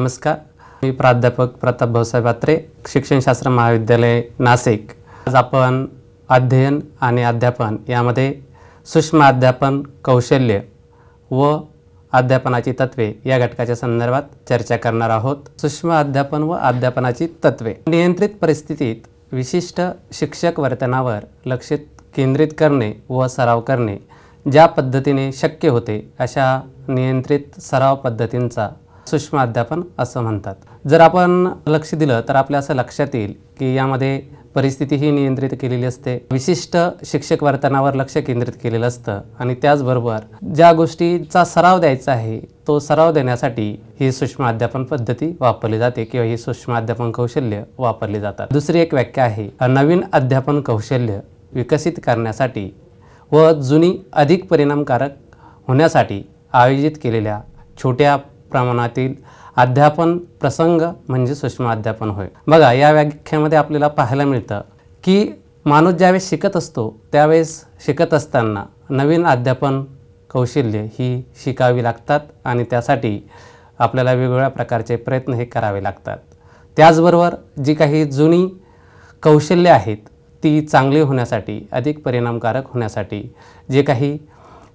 नमस्कार, मी प्राध्यापक प्रताप भाऊसाहेब अत्रे, शिक्षणशास्त्र महाविद्यालय नाशिक। आज आपण अध्ययन आणि अध्यापन यामध्ये सूक्ष्म अध्यापन कौशल्य व अध्यापनाची तत्वे या घटकाच्या संदर्भात चर्चा करणार आहोत। सूक्ष्म अध्यापन व अध्यापनाची तत्वे। नियंत्रित परिस्थितीत विशिष्ट शिक्षक वर्तनावर लक्ष केंद्रित करणे व सराव करणे ज्या पद्धतीने शक्य होते अशा नियंत्रित सराव पद्धतींचा सूक्ष्म अध्यापन असं म्हणतात। जर आपण लक्ष दिलं तर आपल्या असं लक्षात येईल की यामध्ये परिस्थिती ही नियंत्रित केलेली असते, विशिष्ट शिक्षक वर्तनावर लक्ष केंद्रित केलेलं असतं आणि त्याचबरोबर ज्या गोष्टीचा सराव द्यायचा आहे तो सराव देण्यासाठी ही सूक्ष्म अध्यापन पद्धती वापरली जाते किंवा ही सूक्ष्म अध्यापन कौशल्य वापरली जातात। दुसरी एक व्याख्या आहे नवीन अध्यापन कौशल्य विकसित करण्यासाठी व जुनी अधिक परिणामकारक होण्यासाठी आयोजित केलेल्या छोट्या प्रमाणातील अध्यापन प्रसंग म्हणजे सूक्ष्म अध्यापन होय। बघा, या व्याख्येमध्ये आपल्याला पाहायला मिळतं की माणूस ज्यावेळेस शिकत असतो त्यावेळेस शिकत असताना नवीन अध्यापन कौशल्य ही शिकावी लागतात आणि त्यासाठी आपल्याला वेगवेगळ्या प्रकारचे प्रयत्न हे करावे लागतात। त्याचबरोबर जी काही जुनी कौशल्य आहेत ती चांगली होण्यासाठी, अधिक परिणामकारक होण्यासाठी जे काही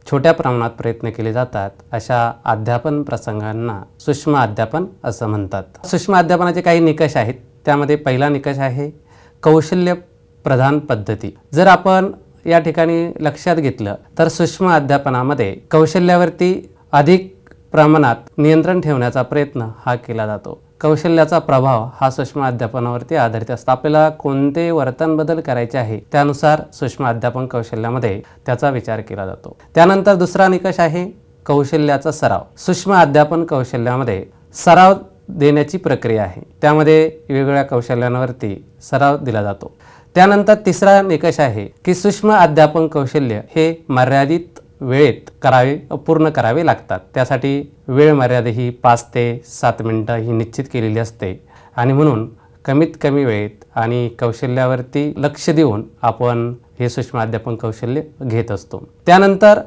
छोट्या प्रमाणात प्रयत्न केले जातात अशा अध्यापन प्रसंगांना सूक्ष्म अध्यापन असं म्हणतात। सूक्ष्म अध्यापनाचे काही निकष आहेत, त्यामध्ये पहिला निकष आहे कौशल्य प्रधान पद्धती। जर आपण या ठिकाणी लक्षात घेतलं तर सूक्ष्म अध्यापनामध्ये कौशल्यावरती अधिक प्रमाणात नियंत्रण ठेवण्याचा प्रयत्न हा केला जातो। कौशल्याचा प्रभाव हा सूक्ष्म अध्यापनावरती आधारित असतो। आपल्याला कोणते वर्तन बदल करायचे आहे त्यानुसार सूक्ष्म अध्यापन कौशल्यामध्ये त्याचा विचार केला जातो। त्यानंतर दुसरा निकष आहे कौशल्याचा सराव। सूक्ष्म अध्यापन कौशल्यामध्ये सराव देण्याची प्रक्रिया आहे, त्यामध्ये वेगवेगळ्या कौशल्यांवरती सराव दिला जातो। त्यानंतर तिसरा निकष आहे की सूक्ष्म अध्यापन कौशल्य हे मर्यादित वेळेत पूर्ण करावे लागतात। त्यासाठी वेळ मर्यादा ही 5 ते 7 मिनिटं ही निश्चित केलेली असते आणि म्हणून कमीत कमी वेळेत आणि कौशल्यावरती लक्ष देऊन आपण हे सूक्ष्म अध्यापन कौशल्य घेत असतो। त्यानंतर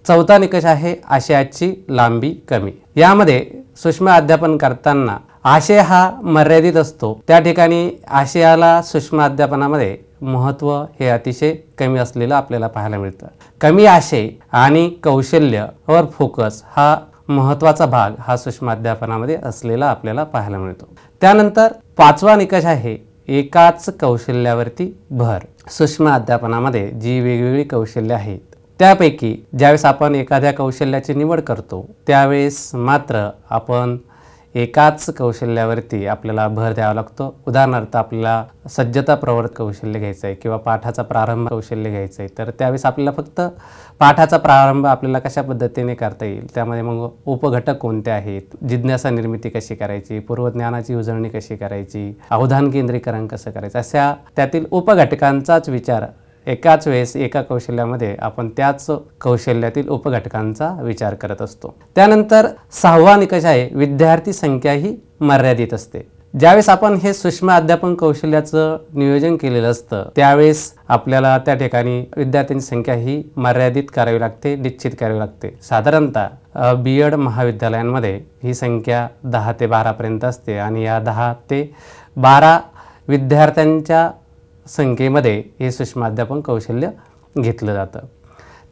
चौथा निकष आहे आशयाची लांबी कमी। यामध्ये सूक्ष्म अध्यापन करताना आशय हा मर्यादित असतो, त्या ठिकाणी आशयाला सूक्ष्म अध्यापनामध्ये महत्त्व हे अतिशय कमी असलेलं आपल्याला पाहायला मिळतं। कमी आशय आणि कौशल्यावर फोकस हा महत्त्वाचा भाग हा सूक्ष्म अध्यापनामध्ये असलेला आपल्याला पाहायला मिळतो। त्यानंतर पाचवा निकष आहे एकाच कौशल्यावरती भर। सूक्ष्म अध्यापनामध्ये जी वेगवेगळी कौशल्य आहेत त्यापैकी ज्यावेळेस आपण एखाद्या कौशल्याची निवड करतो त्यावेळेस मात्र आपण एकाच कौशल्यावरती आपल्याला भर द्यावा लागतो। उदाहरणार्थ आपल्याला सज्जता प्रवर्त कौशल्य घ्यायचं आहे किंवा पाठाचा प्रारंभ कौशल्य घ्यायचं आहे तर त्यावेळेस आपल्याला फक्त पाठाचा प्रारंभ आपल्याला कशा पद्धतीने करता येईल, त्यामध्ये मग उपघटक कोणते आहेत, जिज्ञासा निर्मिती कशी करायची, पूर्वज्ञानाची उजळणी कशी करायची, अवधान केंद्रीकरण कसं करायचं, अशा त्यातील उपघटकांचाच विचार एकाच वेळेस एका कौशल्यामध्ये आपण त्याच कौशल्यातील उपघटकांचा विचार करत असतो। त्यानंतर सहावा निकष आहे विद्यार्थी संख्या ही मर्यादित असते। ज्यावेळेस आपण हे सूक्ष्म अध्यापन कौशल्याचं नियोजन केलेलं असतं त्यावेळेस आपल्याला त्या ठिकाणी विद्यार्थ्यांची संख्या ही मर्यादित करावी लागते, निश्चित करावी लागते। साधारणतः B.Ed महाविद्यालयांमध्ये ही संख्या 10 ते 12 पर्यंत असते आणि या 10 ते 12 विद्यार्थ्यांच्या संख्येमध्ये हे सूक्ष्म अध्यापन कौशल्य घेतलं जातं।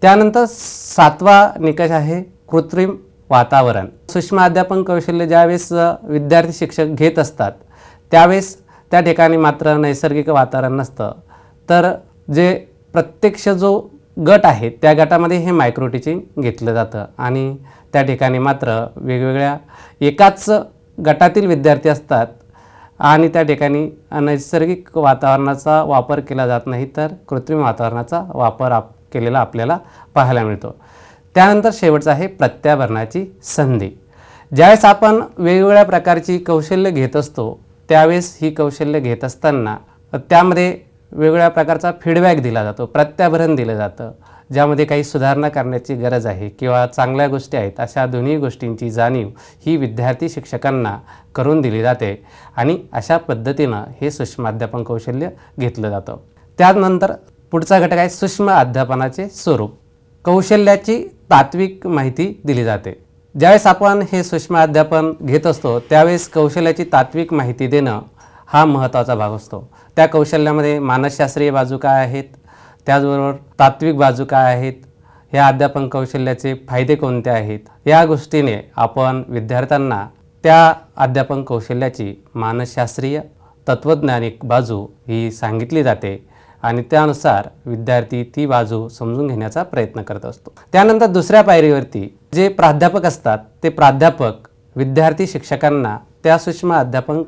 त्यानंतर सातवा निकष आहे कृत्रिम वातावरण। सूक्ष्म अध्यापन कौशल्य ज्यावेळेस विद्यार्थी शिक्षक घेत असतात त्यावेळेस त्या ठिकाणी मात्र नैसर्गिक वातावरण नसतं, तर जे प्रत्यक्ष जो गट आहे त्या गटामध्ये हे मायक्रो टीचिंग घेतलं जातं आणि त्या ठिकाणी मात्र वेगवेगळ्या एकाच गटातील विद्यार्थी असतात आणि त्या ठिकाणी नैसर्गिक वातावरणाचा वापर केला जात नाही तर कृत्रिम वातावरणाचा वापर केलेला आपल्याला पाहायला मिळतो। त्यानंतर शेवटचं आहे प्रत्याभरणाची संधी। ज्यावेळेस आपण वेगवेगळ्या प्रकारची कौशल्य घेत असतो त्यावेळेस ही कौशल्य घेत असताना त्यामध्ये वेगवेगळ्या प्रकारचा फीडबॅक दिला जातो, प्रत्याभरण दिलं जातं, ज्यामध्ये काही सुधारणा करण्याची गरज आहे किंवा चांगल्या गोष्टी आहेत अशा दोन्ही गोष्टींची जाणीव ही विद्यार्थी शिक्षकांना करून दिली जाते आणि अशा पद्धतीनं हे सूक्ष्म अध्यापन कौशल्य घेतलं जातं। त्यानंतर पुढचा घटक आहे सूक्ष्म अध्यापनाचे स्वरूप। कौशल्याची तात्विक माहिती दिली जाते। ज्यावेळेस आपण हे सूक्ष्म अध्यापन घेत असतो त्यावेळेस कौशल्याची तात्विक माहिती देणं हा महत्त्वाचा भाग असतो। त्या कौशल्यामध्ये मानसशास्त्रीय बाजू काय आहेत, त्याचबरोबर तात्विक बाजू काय आहेत, या अध्यापन कौशल्याचे फायदे कोणते आहेत, या गोष्टीने आपण विद्यार्थ्यांना त्या अध्यापन कौशल्याची मानसशास्त्रीय तत्त्वज्ञानिक बाजू ही सांगितली जाते आणि त्यानुसार विद्यार्थी ती बाजू समजून घेण्याचा प्रयत्न करत असतो। त्यानंतर दुसऱ्या पायरीवरती जे प्राध्यापक असतात ते प्राध्यापक विद्यार्थी शिक्षकांना त्या सूक्ष्म अध्यापन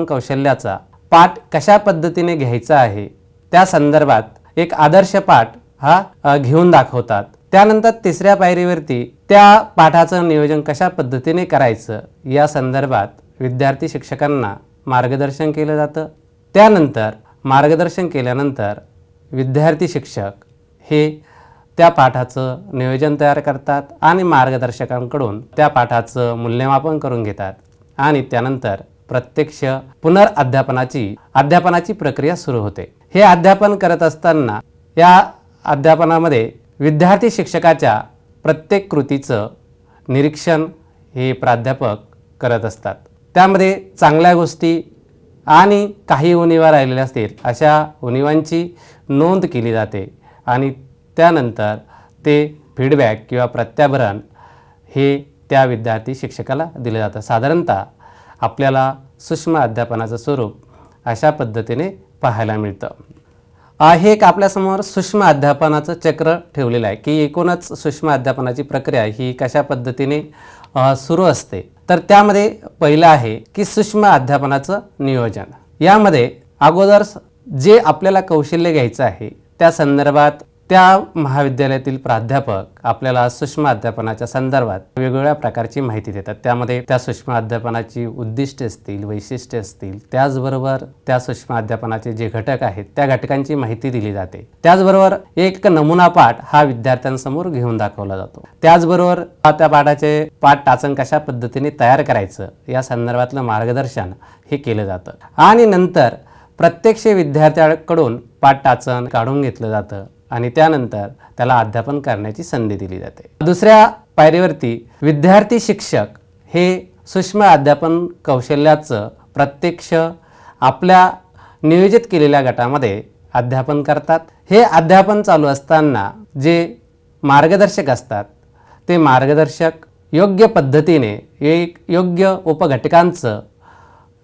कौशल्याचा पाठ कशा पद्धतीने घ्यायचा आहे त्या संदर्भात एक आदर्श पाठ हा घेऊन दाखवतात। त्यानंतर तिसऱ्या पायरीवरती त्या पाठाचं नियोजन कशा पद्धतीने करायचं या संदर्भात विद्यार्थी शिक्षकांना मार्गदर्शन केलं जातं। त्यानंतर मार्गदर्शन केल्यानंतर विद्यार्थी शिक्षक हे त्या पाठाचं नियोजन तयार करतात आणि मार्गदर्शकांकडून त्या पाठाचं मूल्यमापन करून घेतात आणि त्यानंतर प्रत्यक्ष अध्यापनाची प्रक्रिया सुरू होते। हे अध्यापन करत असताना या अध्यापनामध्ये विद्यार्थी शिक्षकाच्या प्रत्येक कृतीचं निरीक्षण हे प्राध्यापक करत असतात। त्यामध्ये चांगल्या गोष्टी आणि काही उणिवा राहिलेल्या असतील अशा उणिवांची नोंद केली जाते आणि त्यानंतर ते फीडबॅक किंवा प्रत्याभरण हे त्या विद्यार्थी शिक्षकाला दिले जातं। साधारणतः आपल्याला सूक्ष्म अध्यापनाचं स्वरूप अशा पद्धतीने पाहायला मिळतं। हे एक आपल्यासमोर सूक्ष्म अध्यापनाचं चक्र ठेवलेलं आहे की एकूणच सूक्ष्म अध्यापनाची प्रक्रिया ही कशा पद्धतीने सुरू असते। तर त्यामध्ये पहिलं आहे की सूक्ष्म अध्यापनाचं नियोजन। यामध्ये अगोदर जे आपल्याला कौशल्य घ्यायचं आहे त्या संदर्भात त्या महाविद्यालयातील प्राध्यापक आपल्याला सूक्ष्म अध्यापनाच्या संदर्भात वेगवेगळ्या प्रकारची माहिती देतात। त्यामध्ये त्या सूक्ष्म अध्यापनाची उद्दिष्टे असतील, वैशिष्ट्ये असतील, त्याचबरोबर त्या सूक्ष्म अध्यापनाचे जे घटक आहेत त्या घटकांची माहिती दिली जाते। त्याचबरोबर एक नमुना पाठ हा विद्यार्थ्यांसमोर घेऊन दाखवला जातो। त्याचबरोबर त्या पाठाचे पाठ टाचण कशा पद्धतीने तयार करायचं या संदर्भातलं मार्गदर्शन हे केलं जातं आणि नंतर प्रत्यक्ष विद्यार्थ्यांकडून पाठ टाचण काढून घेतलं जातं आणि त्यानंतर त्याला अध्यापन करण्याची संधी दिली जाते। दुसऱ्या पायरीवरती विद्यार्थी शिक्षक हे सूक्ष्म अध्यापन कौशल्याचं प्रत्यक्ष आपल्या नियोजित केलेल्या गटामध्ये अध्यापन करतात। हे अध्यापन चालू असताना जे मार्गदर्शक असतात ते मार्गदर्शक योग्य पद्धतीने योग्य उपघटकांचं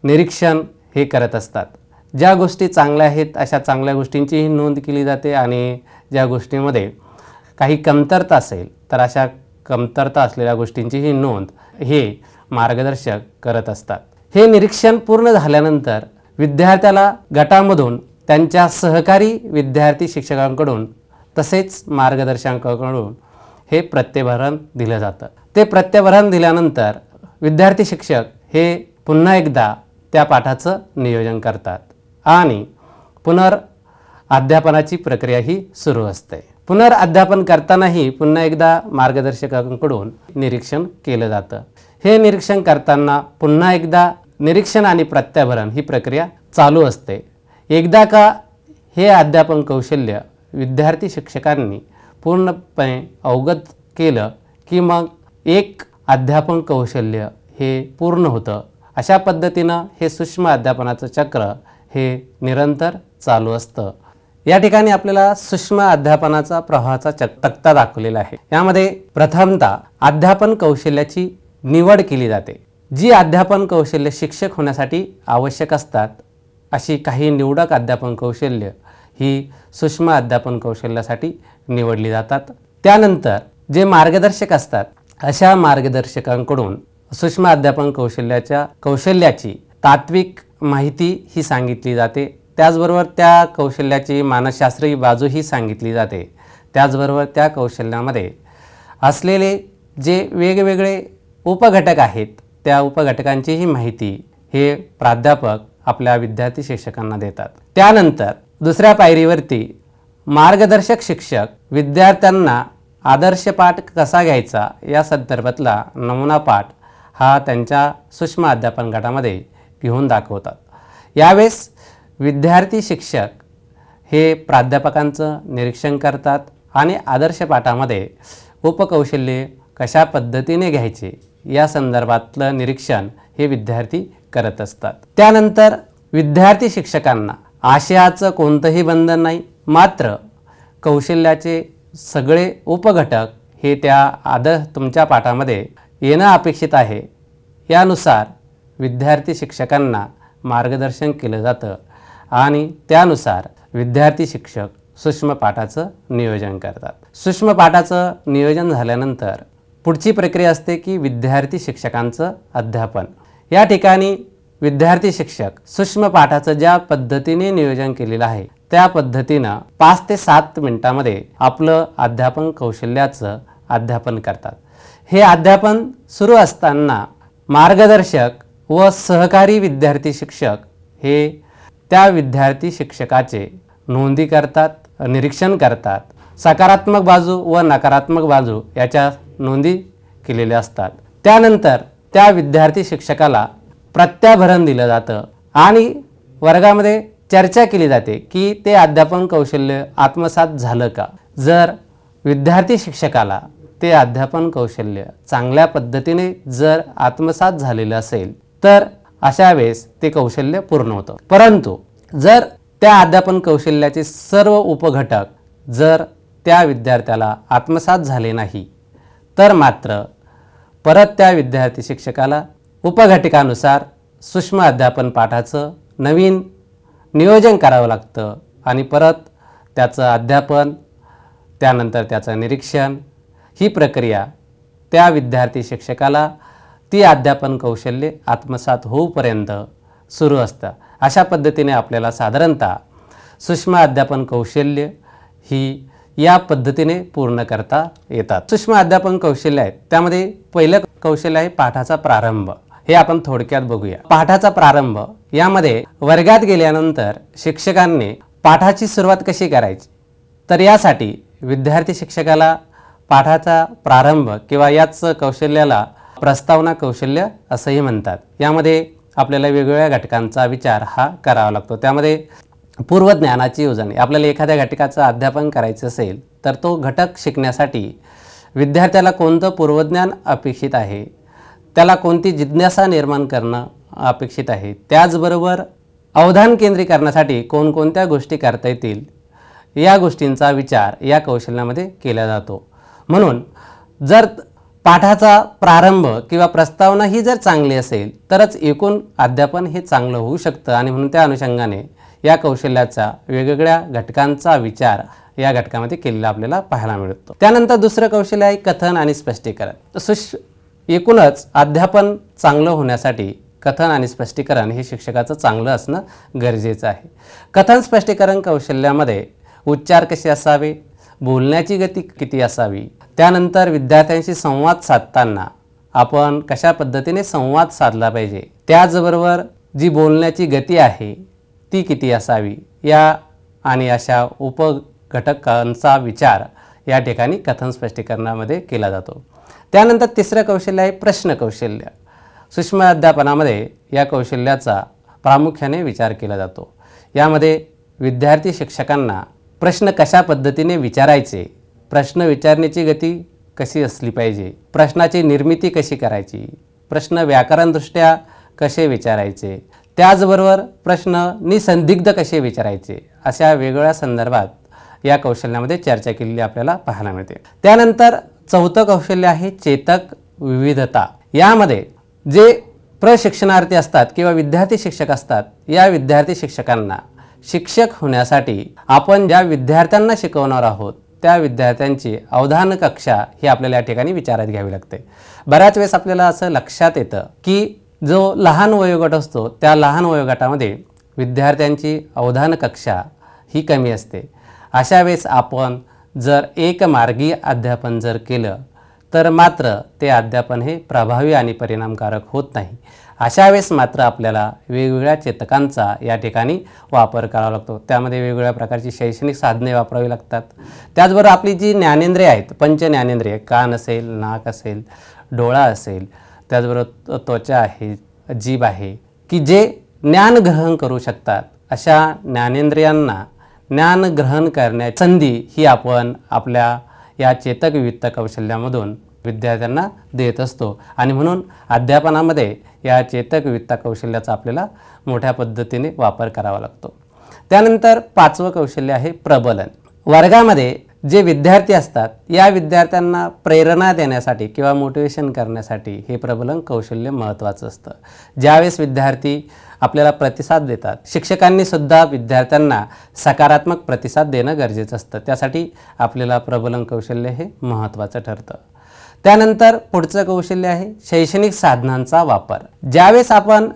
निरीक्षण हे करत असतात। ज्या गोष्टी चांगल्या आहेत अशा चांगल्या गोष्टींचीही नोंद केली जाते आणि ज्या गोष्टींमध्ये काही कमतरता असेल तर अशा कमतरता असलेल्या गोष्टींचीही नोंद हे मार्गदर्शक करत असतात। हे निरीक्षण पूर्ण झाल्यानंतर विद्यार्थ्याला गटामधून त्यांच्या सहकारी विद्यार्थी शिक्षकांकडून तसेच मार्गदर्शकांकडून हे प्रत्ययभरण दिलं जातं। ते प्रत्ययभरण दिल्यानंतर विद्यार्थी शिक्षक हे पुन्हा एकदा त्या पाठाचं नियोजन करतात आणि पुनर्अध्यापनाची प्रक्रिया ही सुरू असते। पुनर्अध्यापन करतानाही पुन्हा एकदा मार्गदर्शकांकडून निरीक्षण केलं जातं। हे निरीक्षण करताना पुन्हा एकदा निरीक्षण आणि प्रत्याभरण ही प्रक्रिया चालू असते। एकदा का हे अध्यापन कौशल्य विद्यार्थी शिक्षकांनी पूर्णपणे अवगत केलं की मग एक अध्यापन कौशल्य हे पूर्ण होतं। अशा पद्धतीनं हे सूक्ष्म अध्यापनाचं चक्र हे निरंतर चालू असतं। या ठिकाणी आपल्याला सूक्ष्म अध्यापनाचा प्रवाहाचा तक्ता दाखवलेला आहे। यामध्ये प्रथमतः अध्यापन कौशल्याची निवड केली जाते। जी अध्यापन कौशल्य शिक्षक होण्यासाठी आवश्यक असतात अशी काही निवडक अध्यापन कौशल्य ही सूक्ष्म अध्यापन कौशल्यासाठी निवडली जातात। त्यानंतर जे मार्गदर्शक असतात अशा मार्गदर्शकांकडून सूक्ष्म अध्यापन कौशल्याची तात्विक माहिती ही सांगितली जाते। त्याचबरोबर त्या कौशल्याची मानसशास्त्रीय बाजू ही सांगितली जाते। त्याचबरोबर त्या कौशल्यामध्ये असलेले जे वेगवेगळे उपघटक आहेत त्या उपघटकांचीही माहिती हे प्राध्यापक आपल्या विद्यार्थी शिक्षकांना देतात। त्यानंतर दुसऱ्या पायरीवरती मार्गदर्शक शिक्षक विद्यार्थ्यांना आदर्श पाठ कसा घ्यायचा या संदर्भातला नमुना पाठ हा त्यांच्या सूक्ष्म अध्यापन गटामध्ये घेऊन दाखवतात। यावेळेस विद्यार्थी शिक्षक हे प्राध्यापकांचं निरीक्षण करतात आणि आदर्श पाठामध्ये उपकौशल्ये कशा पद्धतीने घ्यायचे या संदर्भातलं निरीक्षण हे विद्यार्थी करत असतात। त्यानंतर विद्यार्थी शिक्षकांना आशयाचं कोणतंही बंधन नाही, मात्र कौशल्याचे सगळे उपघटक हे त्या तुमच्या पाठामध्ये येणं अपेक्षित आहे, यानुसार विद्यार्थी शिक्षकांना मार्गदर्शन केलं जातं आणि त्यानुसार विद्यार्थी शिक्षक सूक्ष्म पाठाचं नियोजन करतात। सूक्ष्म पाठाचं नियोजन झाल्यानंतर पुढची प्रक्रिया असते की विद्यार्थी शिक्षकांचं अध्यापन। या ठिकाणी विद्यार्थी शिक्षक सूक्ष्म पाठाचं ज्या पद्धतीने नियोजन केलेलं आहे त्या पद्धतीनं 5 ते 7 मिनिटांमध्ये आपलं अध्यापन कौशल्याचं अध्यापन करतात। हे अध्यापन सुरू असताना मार्गदर्शक व सहकारी विद्यार्थी शिक्षक हे त्या विद्यार्थी शिक्षकाचे नोंदी करतात, निरीक्षण करतात। सकारात्मक बाजू व नकारात्मक बाजू याच्या नोंदी केलेल्या असतात। त्यानंतर त्या विद्यार्थी शिक्षकाला प्रत्याभरण दिलं जातं आणि वर्गामध्ये चर्चा केली जाते की ते अध्यापन कौशल्य आत्मसात झालं का। जर विद्यार्थी शिक्षकाला ते अध्यापन कौशल्य चांगल्या पद्धतीने जर आत्मसात झालेलं असेल तर अशा वेळेस ते कौशल्य पूर्ण होतं। परंतु जर त्या अध्यापन कौशल्याचे सर्व उपघटक जर त्या विद्यार्थ्याला आत्मसात झाले नाही तर मात्र परत त्या विद्यार्थी शिक्षकाला उपघटकानुसार सूक्ष्म अध्यापन पाठाचं नवीन नियोजन करावं लागतं आणि परत त्याचं अध्यापन, त्यानंतर त्याचं निरीक्षण, ही प्रक्रिया त्या विद्यार्थी शिक्षकाला ती अध्यापन कौशल्य आत्मसात होऊपर्यंत सुरू असतं। अशा पद्धतीने आपल्याला साधारणतः सूक्ष्म अध्यापन कौशल्य ही या पद्धतीने पूर्ण करता येतात। सूक्ष्म अध्यापन कौशल्य आहेत त्यामध्ये पहिलं कौशल्य आहे पाठाचा प्रारंभ। हे आपण थोडक्यात बघूया। पाठाचा प्रारंभ यामध्ये वर्गात गेल्यानंतर शिक्षकांनी पाठाची सुरुवात कशी करायची, तर यासाठी विद्यार्थी शिक्षकाला पाठाचा प्रारंभ किंवा याच कौशल्याला प्रस्तावना कौशल्य असंही म्हणतात। यामध्ये आपल्याला वेगवेगळ्या घटकांचा विचार हा करावा लागतो। त्यामध्ये पूर्वज्ञानाची उजळणी, आपल्याला एखाद्या घटकाचं अध्यापन करायचं असेल तर तो घटक शिकण्यासाठी विद्यार्थ्याला कोणतं पूर्वज्ञान अपेक्षित आहे, त्याला कोणती जिज्ञासा निर्माण करणं अपेक्षित आहे, त्याचबरोबर अवधान केंद्रित करण्यासाठी कोणकोणत्या गोष्टी करता येतील या गोष्टींचा विचार या कौशल्यामध्ये केला जातो। म्हणून जर पाठाचा प्रारंभ किंवा प्रस्तावना ही जर चांगली असेल तरच एकूण अध्यापन हे चांगलं होऊ शकतं आणि म्हणून त्या अनुषंगाने या कौशल्याचा वेगवेगळ्या घटकांचा विचार या घटकामध्ये केलेला आपल्याला पाहायला मिळतो। त्यानंतर दुसरं कौशल्य आहे कथन आणि स्पष्टीकरण। एकूणच अध्यापन चांगलं होण्यासाठी कथन आणि स्पष्टीकरण हे शिक्षकाचं चांगलं असणं गरजेचं आहे। कथन स्पष्टीकरण कौशल्यामध्ये उच्चार कसे असावे, बोलण्याची गती किती असावी, त्यानंतर विद्यार्थ्यांशी संवाद साधताना आपण कशा पद्धतीने संवाद साधला पाहिजे, त्याचबरोबर जी बोलण्याची गती आहे ती किती असावी, या आणि अशा उपघटकांचा विचार या ठिकाणी कथन स्पष्टीकरणामध्ये केला जातो। त्यानंतर तिसरं कौशल्य आहे प्रश्न कौशल्य। सूक्ष्म अध्यापनामध्ये या कौशल्याचा प्रामुख्याने विचार केला जातो। यामध्ये विद्यार्थी शिक्षकांना प्रश्न कशा पद्धतीने विचारायचे, प्रश्न विचारण्याची गती कशी असली पाहिजे, प्रश्नाची निर्मिती कशी करायची, प्रश्न व्याकरणदृष्ट्या कसे विचारायचे, त्याचबरोबर प्रश्न निसंदिग्ध कसे विचारायचे, अशा वेगवेगळ्या संदर्भात या कौशल्यामध्ये चर्चा केलेली आपल्याला पाहायला मिळते। त्यानंतर चौथं कौशल्य आहे चेतक विविधता। यामध्ये जे प्रशिक्षणार्थी असतात किंवा विद्यार्थी शिक्षक असतात, या विद्यार्थी शिक्षकांना शिक्षक होण्यासाठी आपण ज्या विद्यार्थ्यांना शिकवणार आहोत त्या विद्यार्थ्यांची अवधान कक्षा ही आपल्याला या ठिकाणी विचारात घ्यावी लागते। बऱ्याच वेळेस आपल्याला असं लक्षात येतं की जो लहान वयोगट असतो त्या लहान वयोगटामध्ये विद्यार्थ्यांची अवधान कक्षा ही कमी असते। अशा वेळेस आपण जर एकमार्गी अध्यापन जर केलं तर मात्र ते अध्यापन हे प्रभावी आणि परिणामकारक होत नाही। अशा वेळेस मात्र आपल्याला वेगवेगळ्या चेतकांचा या ठिकाणी वापर करावा लागतो। त्यामध्ये वेगवेगळ्या प्रकारची शैक्षणिक साधने वापरावी लागतात। त्याचबरोबर आपली जी ज्ञानेंद्रिय आहेत, पंच ज्ञानेंद्रिय, कान असेल, नाक असेल, डोळा असेल, त्याचबरोबर त्वचा आहे, जीभ आहे, की जे ज्ञान ग्रहण करू शकतात, अशा ज्ञानेंद्रियांना ज्ञान ग्रहण करण्याची संधी ही आपण आपल्या या चेतक विविधता कौशल्यामधून विद्यार्थ्यांना देत असतो आणि म्हणून अध्यापनामध्ये या चेतक विविधता कौशल्याचा आपल्याला मोठ्या पद्धतीने वापर करावा लागतो। त्यानंतर 5वं कौशल्य आहे प्रबलन। वर्गामध्ये जे विद्यार्थी असतात या विद्यार्थ्यांना प्रेरणा देण्यासाठी किंवा मोटिवेशन करण्यासाठी हे प्रबलन कौशल्य महत्त्वाचं असतं। ज्यावेळेस विद्यार्थी आपल्याला प्रतिसाद देतात, शिक्षकांनी सुद्धा विद्यार्थ्यांना सकारात्मक प्रतिसाद देणं गरजेचं असतं, त्यासाठी आपल्याला प्रबलन कौशल्य हे महत्त्वाचं ठरतं। त्यानंतर पुढचं कौशल्य आहे शैक्षणिक साधनांचा वापर। ज्यावेळेस आपण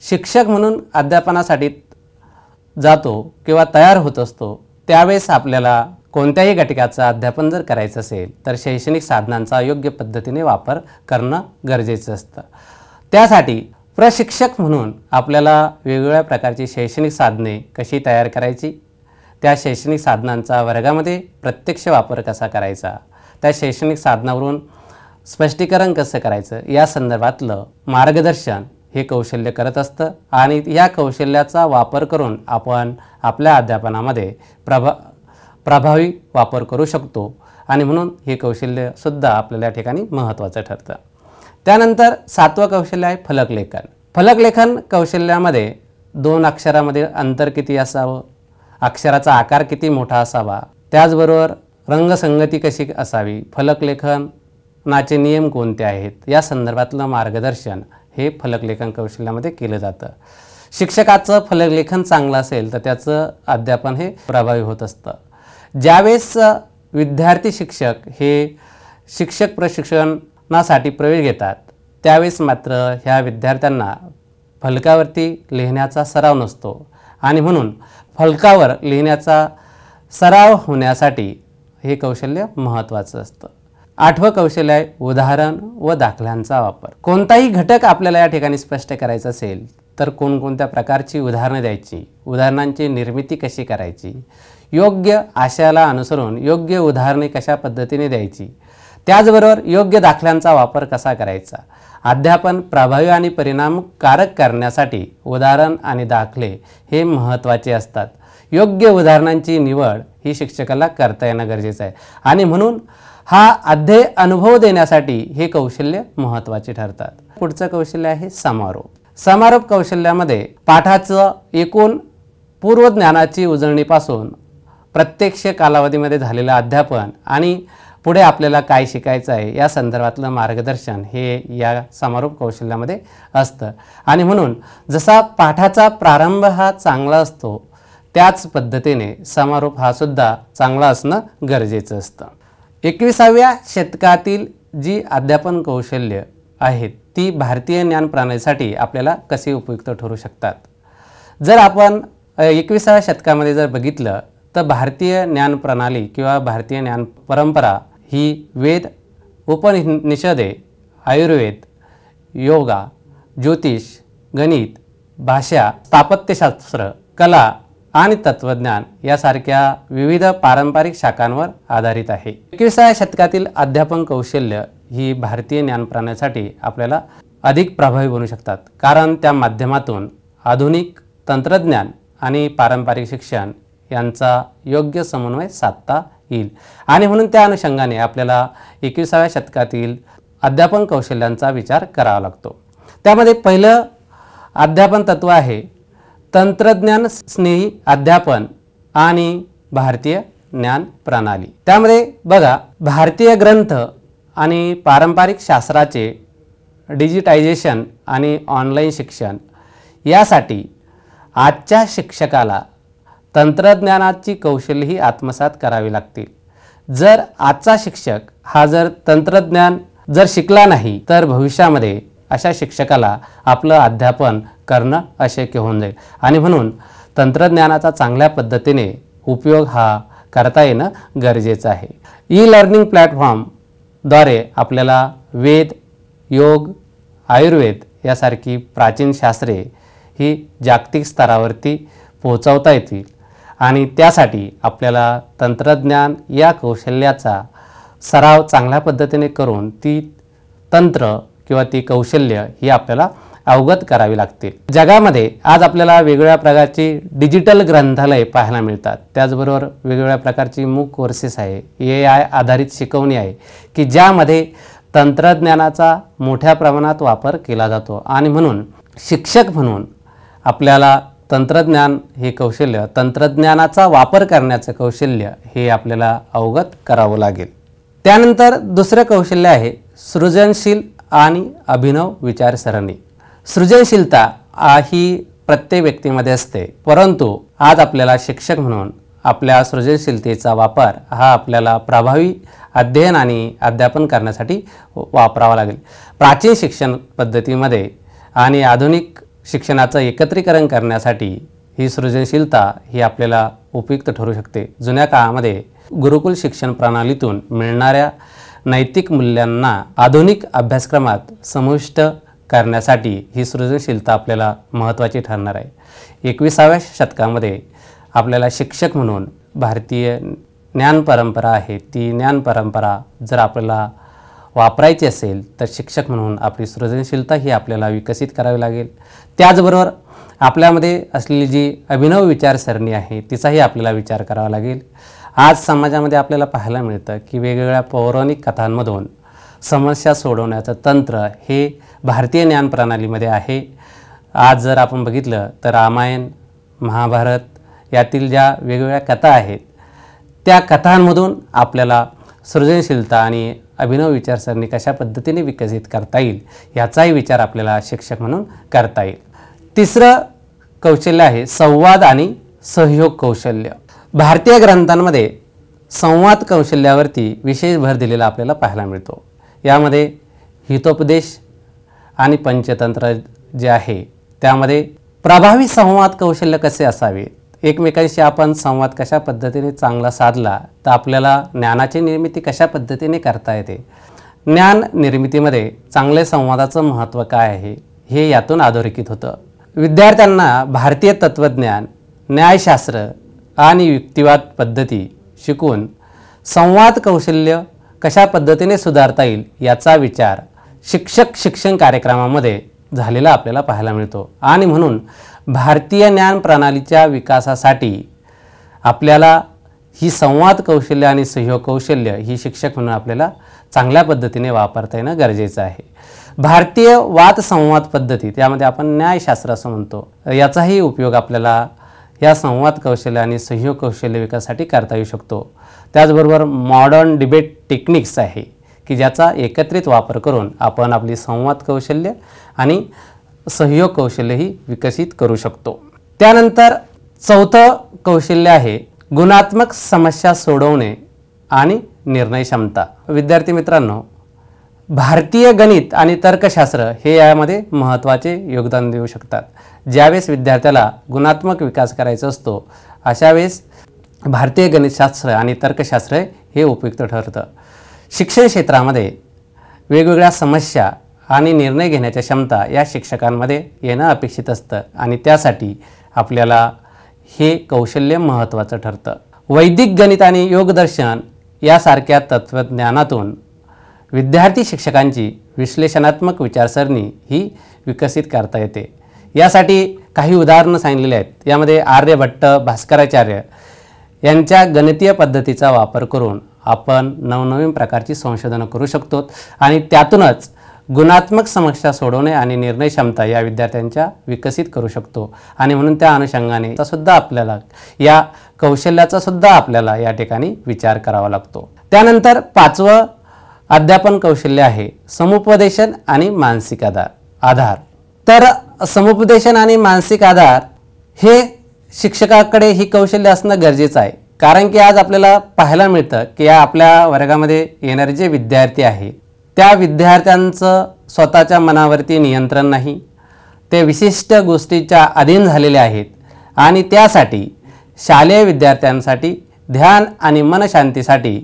शिक्षक म्हणून अध्यापनासाठी जातो किंवा तयार होत असतो त्यावेळेस आपल्याला कोणत्याही घटकाचं अध्यापन जर करायचं असेल तर शैक्षणिक साधनांचा योग्य पद्धतीने वापर करणं गरजेचं असतं। त्यासाठी प्रशिक्षक म्हणून आपल्याला वेगवेगळ्या प्रकारची शैक्षणिक साधने कशी तयार करायची, त्या शैक्षणिक साधनांचा वर्गामध्ये प्रत्यक्ष वापर कसा करायचा, त्या शैक्षणिक साधनावरून स्पष्टीकरण कसं करायचं या संदर्भातलं मार्गदर्शन हे कौशल्य करत असतं आणि या कौशल्याचा वापर करून आपण आपल्या अध्यापनामध्ये प्रभावी वापर करू शकतो आणि म्हणून हे कौशल्यसुद्धा आपल्याला या ठिकाणी महत्त्वाचं ठरतं। त्यानंतर 7वं कौशल्य आहे फलकलेखन। फलकलेखन कौशल्यामध्ये 2 अक्षरामध्ये अंतर किती असावं, अक्षराचा आकार किती मोठा असावा, त्याचबरोबर रंगसंगती कशी असावी, फलकलेखनाचे नियम कोणते आहेत या संदर्भातलं मार्गदर्शन हे फलकलेखन कौशल्यामध्ये केलं जातं। शिक्षकाचं फलकलेखन चांगलं असेल तर त्याचं अध्यापन हे प्रभावी होत असतं। ज्यावेळेस विद्यार्थी शिक्षक हे शिक्षक प्रशिक्षणासाठी प्रवेश घेतात त्यावेळेस मात्र ह्या विद्यार्थ्यांना फलकावरती लिहिण्याचा सराव नसतो आणि म्हणून फलकावर लिहिण्याचा सराव होण्यासाठी हे कौशल्य महत्त्वाचं असतं। 8वं कौशल्य आहे उदाहरण व दाखल्यांचा वापर। कोणताही घटक आपल्याला या ठिकाणी स्पष्ट करायचा असेल तर कोणकोणत्या प्रकारची उदाहरणं द्यायची, उदाहरणांची निर्मिती कशी करायची, योग्य आशयाला अनुसरून योग्य उदाहरणे कशा पद्धतीने द्यायची, त्याचबरोबर योग्य दाखल्यांचा वापर कसा करायचा। अध्यापन प्रभावी आणि परिणामकारक करण्यासाठी उदाहरण आणि दाखले हे महत्त्वाचे असतात। योग्य उदाहरणांची निवड ही शिक्षकाला करता येणं गरजेचं आहे आणि म्हणून हा अध्यय अनुभव देण्यासाठी हे कौशल्य महत्त्वाचे ठरतात। पुढचं कौशल्य आहे समारोप। समारोप कौशल्यामध्ये पाठाचं एकूण पूर्वज्ञानाची उजळणीपासून प्रत्यक्ष कालावधीमध्ये झालेलं अध्यापन आणि पुढे आपल्याला काय शिकायचं आहे या संदर्भातलं मार्गदर्शन हे या समारोप कौशल्यामध्ये असतं आणि म्हणून जसा पाठाचा प्रारंभ हा चांगला असतो त्याच पद्धतीने समारोप हा सुद्धा चांगला असणं गरजेचं असतं। 21व्या शतकातील जी अध्यापन कौशल्य आहेत ती भारतीय ज्ञान प्रणालीसाठी आपल्याला कसे उपयुक्त ठरू शकतात। जर आपण 21व्या शतकामध्ये जर बघितलं तर भारतीय ज्ञान प्रणाली किंवा भारतीय ज्ञान परंपरा ही वेद, उपनिषदे, आयुर्वेद, योगा, ज्योतिष, गणित, भाषा, स्थापत्यशास्त्र, कला आणि तत्वज्ञान यासारख्या विविध पारंपरिक शाखांवर आधारित आहे। 21व्या शतकातील अध्यापन कौशल्य ही भारतीय ज्ञान प्रणालीसाठी आपल्याला अधिक प्रभावी बनू शकतात कारण त्या माध्यमातून आधुनिक तंत्रज्ञान आणि पारंपरिक शिक्षण यांचा योग्य समन्वय साधता येईल आणि म्हणून त्या अनुषंगाने आपल्याला 21व्या शतकातील अध्यापन कौशल्यांचा विचार करावा लागतो। त्यामध्ये पहिलं अध्यापन तत्व आहे तंत्रज्ञान स्नेही अध्यापन आणि भारतीय ज्ञान प्रणाली। त्यामध्ये बघा भारतीय ग्रंथ आणि पारंपरिक शास्त्राचे डिजिटायझेशन आणि ऑनलाईन शिक्षण यासाठी आजच्या शिक्षकाला तंत्रज्ञानाची कौशल्यही आत्मसात करावी लागतील। जर आजचा शिक्षक हा जर तंत्रज्ञान जर शिकला नाही तर भविष्यामध्ये अशा शिक्षकाला आपलं अध्यापन करणं अशक्य होऊन जाईल आणि म्हणून तंत्रज्ञानाचा चांगल्या पद्धतीने उपयोग हा करता येणं गरजेचं आहे। ई लर्निंग प्लॅटफॉर्मद्वारे आपल्याला वेद, योग, आयुर्वेद यासारखी प्राचीन शास्त्रे ही जागतिक स्तरावरती पोहोचवता येतील आणि त्यासाठी आपल्याला तंत्रज्ञान या कौशल्याचा सराव चांगल्या पद्धतीने करून ती तंत्र किंवा ती कौशल्य ही आपल्याला अवगत करावी लागतील। जगामध्ये आज आपल्याला वेगवेगळ्या प्रकारची डिजिटल ग्रंथालय पाहायला मिळतात, त्याचबरोबर वेगवेगळ्या प्रकारची मूक कोर्सेस आहे, AI आधारित शिकवणी आहे की ज्यामध्ये तंत्रज्ञानाचा मोठ्या प्रमाणात वापर केला जातो आणि म्हणून शिक्षक म्हणून आपल्याला तंत्रज्ञान हे कौशल्य, तंत्रज्ञानाचा वापर करण्याचं कौशल्य हे आपल्याला अवगत करावं लागेल. त्यानंतर दुसरं कौशल्य आहे सृजनशील आणि अभिनव विचारसरणी. सृजनशीलता ही प्रत्येक व्यक्तीमध्ये असते, परंतु आज आपल्याला शिक्षक म्हणून आपल्या सृजनशीलतेचा वापर हा आपल्याला प्रभावी अध्ययन आणि अध्यापन करण्यासाठी वापरावा लागेल. प्राचीन शिक्षण पद्धतीमध्ये आणि आधुनिक शिक्षणाचं एकत्रीकरण करण्यासाठी ही सृजनशीलता ही आपल्याला उपयुक्त ठरू शकते. जुन्या काळामध्ये गुरुकुल शिक्षण प्रणालीतून मिळणाऱ्या नैतिक मूल्यांना आधुनिक अभ्यासक्रमात समाविष्ट करण्यासाठी ही सृजनशीलता आपल्याला महत्त्वाची ठरणार आहे. 21व्या शतकामध्ये आपल्याला शिक्षक म्हणून भारतीय ज्ञान परंपरा आहे, ती ज्ञान परंपरा जर आपल्याला वापरायची असेल तर शिक्षक म्हणून आपली सृजनशीलता ही आपल्याला विकसित करावी लागेल. त्याचबरोबर आपल्यामध्ये असलेली जी अभिनव विचारसरणी आहे तिचाही आपल्याला विचार करावा लागेल. आज समाजामध्ये आपल्याला पाहायला मिळतं की वेगवेगळ्या पौराणिक कथांमधून समस्या सोडवण्याचं तंत्र हे भारतीय ज्ञान प्रणालीमध्ये आहे. आज जर आपण बघितलं तर रामायण, महाभारत यातील ज्या वेगवेगळ्या कथा आहेत त्या कथांमधून आपल्याला सृजनशीलता आणि अभिनव विचारसरणी कशा पद्धतीने विकसित करता येईल याचाही विचार आपल्याला शिक्षक म्हणून करता येईल. तिसरं कौशल्य आहे संवाद आणि सहयोग कौशल्य. भारतीय ग्रंथांमध्ये संवाद कौशल्यावरती विशेष भर दिलेला आपल्याला पाहायला मिळतो. यामध्ये हितोपदेश आणि पंचतंत्र जे आहे त्यामध्ये प्रभावी संवाद कौशल्य कसे असावे, एकमेकांशी आपण संवाद कशा पद्धतीने चांगला साधला तर आपल्याला ज्ञानाची निर्मिती कशा पद्धतीने करता येते, ज्ञान निर्मितीमध्ये चांगले संवादाचं महत्त्व काय आहे हे यातून अधोरेखित होतं. विद्यार्थ्यांना भारतीय तत्त्वज्ञान, न्यायशास्त्र आणि युक्तिवाद पद्धती शिकून संवाद कौशल्य कशा पद्धतीने सुधारता येईल याचा विचार शिक्षक शिक्षण कार्यक्रमामध्ये झालेला आपल्याला पाहायला मिळतो. आणि म्हणून भारतीय ज्ञान प्रणालीच्या विकासासाठी आपल्याला ही संवाद कौशल्य आणि सहयोग कौशल्य ही शिक्षक म्हणून आपल्याला चांगल्या पद्धतीने वापरता येणं गरजेचं आहे. भारतीय वाद संवाद पद्धती त्यामध्ये आपण न्यायशास्त्र असं म्हणतो, याचाही उपयोग आपल्याला या संवाद कौशल्य आणि सहयोग कौशल्य विकासासाठी करता येऊ शकतो. त्याचबरोबर मॉडर्न डिबेट टेक्निक्स आहे की ज्याचा एकत्रित वापर करून आपण आपली संवाद कौशल्य आणि सहयोग कौशल्यही विकसित करू शकतो. त्यानंतर चौथं कौशल्य आहे गुणात्मक समस्या सोडवणे आणि निर्णय क्षमता. विद्यार्थी मित्रांनो, भारतीय गणित आणि तर्कशास्त्र हे यामध्ये महत्त्वाचे योगदान देऊ शकतात. ज्यावेळेस विद्यार्थ्याला गुणात्मक विकास करायचा असतो अशा वेळेस भारतीय गणितशास्त्र आणि तर्कशास्त्र हे उपयुक्त ठरतं. शिक्षण क्षेत्रामध्ये वेगवेगळ्या समस्या आणि निर्णय घेण्याच्या क्षमता या शिक्षकांमध्ये येणं अपेक्षित असतं आणि त्यासाठी आपल्याला हे कौशल्य महत्त्वाचं ठरतं. वैदिक गणित आणि योगदर्शन यासारख्या तत्त्वज्ञानातून विद्यार्थी शिक्षकांची विश्लेषणात्मक विचारसरणी ही विकसित करता येते. यासाठी काही उदाहरणं सांगितलेली आहेत. यामध्ये आर्यभट्ट, भास्कराचार्य यांच्या गणितीय पद्धतीचा वापर करून आपण नवनवीन प्रकारची संशोधनं करू शकतो आणि त्यातूनच गुणात्मक समस्या सोडवणे आणि निर्णय क्षमता या विद्यार्थ्यांच्या विकसित करू शकतो. आणि म्हणून त्या अनुषंगाने सुद्धा आपल्याला या कौशल्याचा सुद्धा आपल्याला या ठिकाणी विचार करावा लागतो. त्यानंतर पाचवं अध्यापन कौशल्य आहे समुपदेशन आणि मानसिक आधार. तर समुपदेशन आणि मानसिक आधार हे शिक्षकाकडे ही कौशल्य असणं गरजेचं आहे. कारण की आज आपल्याला पाहायला मिळतं की या आपल्या वर्गामध्ये येणारे जे विद्यार्थी आहे त्या विद्यार्थ्यांचं स्वतःच्या मनावरती नियंत्रण नाही, ते विशिष्ट गोष्टीच्या अधीन झालेले आहेत आणि त्यासाठी शालेय विद्यार्थ्यांसाठी ध्यान आणि मनशांतीसाठी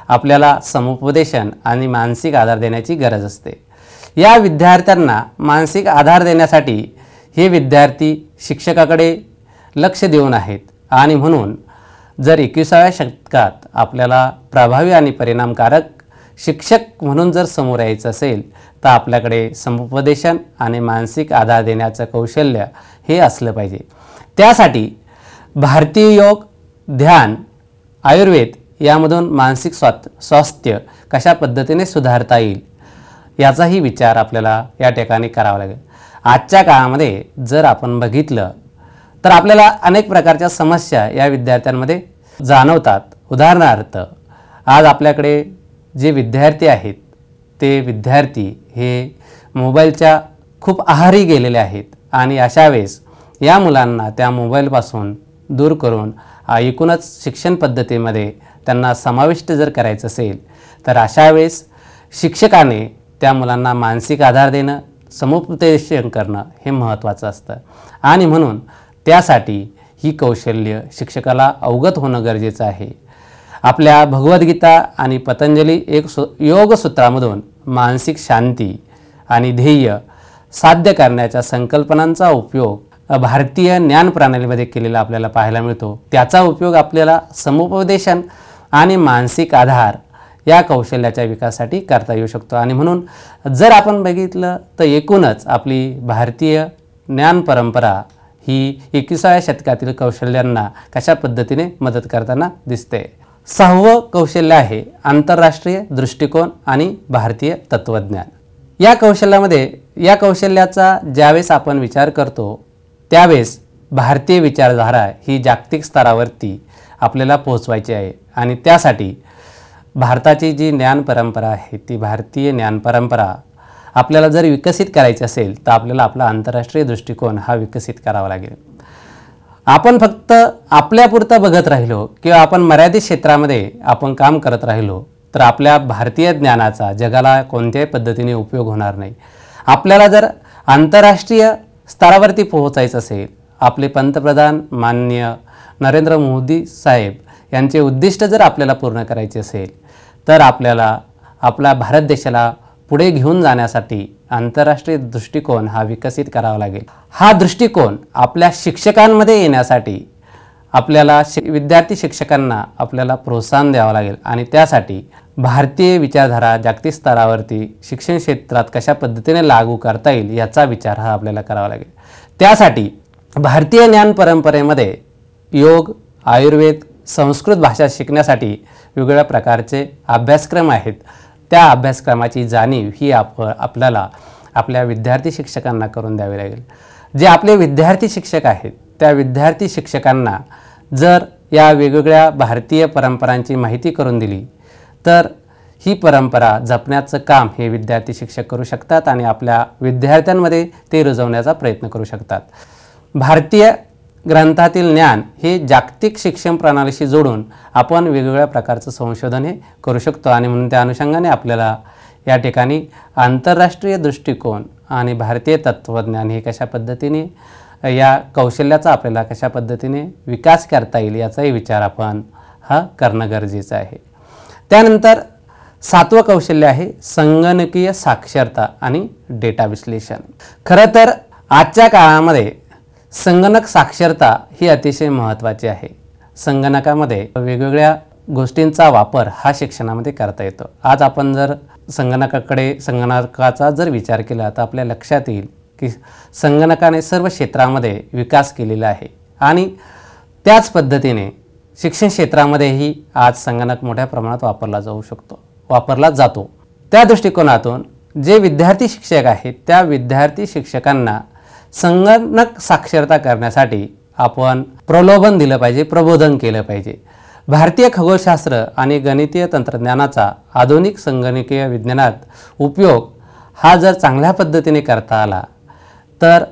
आपल्याला समुपदेशन आणि मानसिक आधार देण्याची गरज असते. या विद्यार्थ्यांना मानसिक आधार देण्यासाठी हे विद्यार्थी शिक्षकाकडे लक्ष देऊन आहेत आणि म्हणून जर 21व्या शतकात आपल्याला प्रभावी आणि परिणामकारक शिक्षक म्हणून जर समोर यायचं असेल तर आपल्याकडे समुपदेशन आणि मानसिक आधार देण्याचं कौशल्य हे असलं पाहिजे. त्यासाठी भारतीय योग, ध्यान, आयुर्वेद यामधून मानसिक स्वास्थ्य कशा पद्धतीने सुधारता येईल याचाही विचार आपल्याला या ठिकाणी करावा लागेल। आजच्या काळामध्ये जर आपण बघितलं तर आपल्याला अनेक प्रकारच्या समस्या या विद्यार्थ्यांमध्ये जाणवतात। उदाहरणार्थ आज आपल्याकडे जे विद्यार्थी आहेत ते विद्यार्थी हे मोबाईलच्या खूप आहारी गेलेले आहेत आणि अशा वेळेस या मुलांना त्या मोबाईलपासून दूर करून एकूणच शिक्षण पद्धतीमध्ये त्यांना समाविष्ट जर करायचं असेल तर अशा वेळेस शिक्षकाने त्या मुलांना मानसिक आधार देणं, समुपदेशन करणं हे महत्त्वाचं असतं आणि म्हणून त्यासाठी ही कौशल्य शिक्षकाला अवगत होणं गरजेचं आहे। आपल्या भगवद्गीता आणि पतंजली योग सूत्रामधून मानसिक शांती आणि ध्येय साध्य करण्याच्या संकल्पनांचा उपयोग भारतीय ज्ञान प्रणालीमध्ये केलेला आपल्याला पाहायला मिळतो। त्याचा उपयोग आपल्याला समुपदेशन आणि मानसिक आधार या कौशल्याच्या विकासासाठी करता येऊ शकतो आणि म्हणून जर आपण बघितलं तर एकूणच आपली भारतीय ज्ञान परंपरा ही 21व्या शतकातील कौशल्यांना कशा पद्धतीने मदत करताना दिसते। 6वं कौशल्य आहे आंतरराष्ट्रीय दृष्टिकोन आणि भारतीय तत्त्वज्ञान। या कौशल्याचा ज्यावेळेस आपण विचार करतो त्यावेळेस भारतीय विचारधारा ही जागतिक स्तरावरती आपल्याला पोहोचवायची आहे आणि त्यासाठी भारताची जी ज्ञान परंपरा आहे ती भारतीय ज्ञान परंपरा आपल्याला जर विकसित करायची असेल तर आपल्याला आपला आंतरराष्ट्रीय दृष्टिकोन हा विकसित करावा लागेल। आपण फक्त आपल्यापुरतं बघत राहिलो किंवा आपण मर्यादित क्षेत्रामध्ये आपण काम करत राहिलो तर आपल्या भारतीय ज्ञानाचा जगाला कोणत्याही पद्धतीने उपयोग होणार नाही। आपल्याला जर आंतरराष्ट्रीय स्तरावरती पोहोचायचं असेल, आपले पंतप्रधान माननीय नरेंद्र मोदी साहेब यांचे उद्दिष्ट जर आपल्याला पूर्ण करायचे असेल तर आपल्याला आपला भारत देशाला पुढे घेऊन जाण्यासाठी आंतरराष्ट्रीय दृष्टिकोन हा विकसित करावा लागेल। हा दृष्टिकोन आपल्या शिक्षकांमध्ये येण्यासाठी आपल्याला विद्यार्थी शिक्षकांना आपल्याला प्रोत्साहन द्यावं लागेल आणि त्यासाठी भारतीय विचारधारा जागतिक स्तरावरती शिक्षण क्षेत्रात कशा पद्धतीने लागू करता येईल याचा विचार हा आपल्याला करावा लागेल। त्यासाठी भारतीय ज्ञान परंपरेमध्ये योग, आयुर्वेद, संस्कृत भाषा शिकण्यासाठी वेगवेगळ्या प्रकारचे अभ्यासक्रम आहेत। त्या अभ्यासक्रमाची जाणीव ही आपल्याला आपल्या विद्यार्थी शिक्षकांना करून द्यावी लागेल। जे आपले विद्यार्थी शिक्षक आहेत त्या विद्यार्थी शिक्षकांना जर या वेगवेगळ्या भारतीय परंपरांची माहिती करून दिली तर ही परंपरा जपण्याचं काम हे विद्यार्थी शिक्षक करू शकतात आणि आपल्या विद्यार्थ्यांमध्ये ते रुजवण्याचा प्रयत्न करू शकतात। भारतीय ग्रंथातील ज्ञान हे जागतिक शिक्षण प्रणालीशी जोडून आपण वेगवेगळ्या प्रकारचं संशोधन हे करू शकतो आणि म्हणून त्या अनुषंगाने आपल्याला या ठिकाणी आंतरराष्ट्रीय दृष्टिकोन आणि भारतीय तत्त्वज्ञान हे कशा पद्धतीने या कौशल्याचा आपल्याला कशा पद्धतीने विकास करता येईल याचाही विचार आपण हा करणं गरजेचं आहे। त्यानंतर 7वं कौशल्य आहे संगणकीय साक्षरता आणि डेटा विश्लेषण। खरं तर आजच्या काळामध्ये संगणक साक्षरता ही अतिशय महत्त्वाची आहे। संगणकामध्ये वेगवेगळ्या गोष्टींचा वापर हा शिक्षणामध्ये करता येतो। आज आपण जर संगणकाचा जर विचार केला तर आपल्या लक्षात येईल की संगणकाने सर्व क्षेत्रामध्ये विकास केलेला आहे आणि त्याच पद्धतीने शिक्षण क्षेत्रामध्येही आज संगणक मोठ्या प्रमाणात वापरला जातो। त्या दृष्टिकोनातून जे विद्यार्थी शिक्षक आहेत त्या विद्यार्थी शिक्षकांना संगणक साक्षरता करण्यासाठी आपण प्रलोभन दिलं पाहिजे, प्रबोधन केलं पाहिजे। भारतीय खगोलशास्त्र आणि गणितीय तंत्रज्ञानाचा आधुनिक संगणकीय विज्ञानात उपयोग हा जर चांगल्या पद्धतीने करता आला तर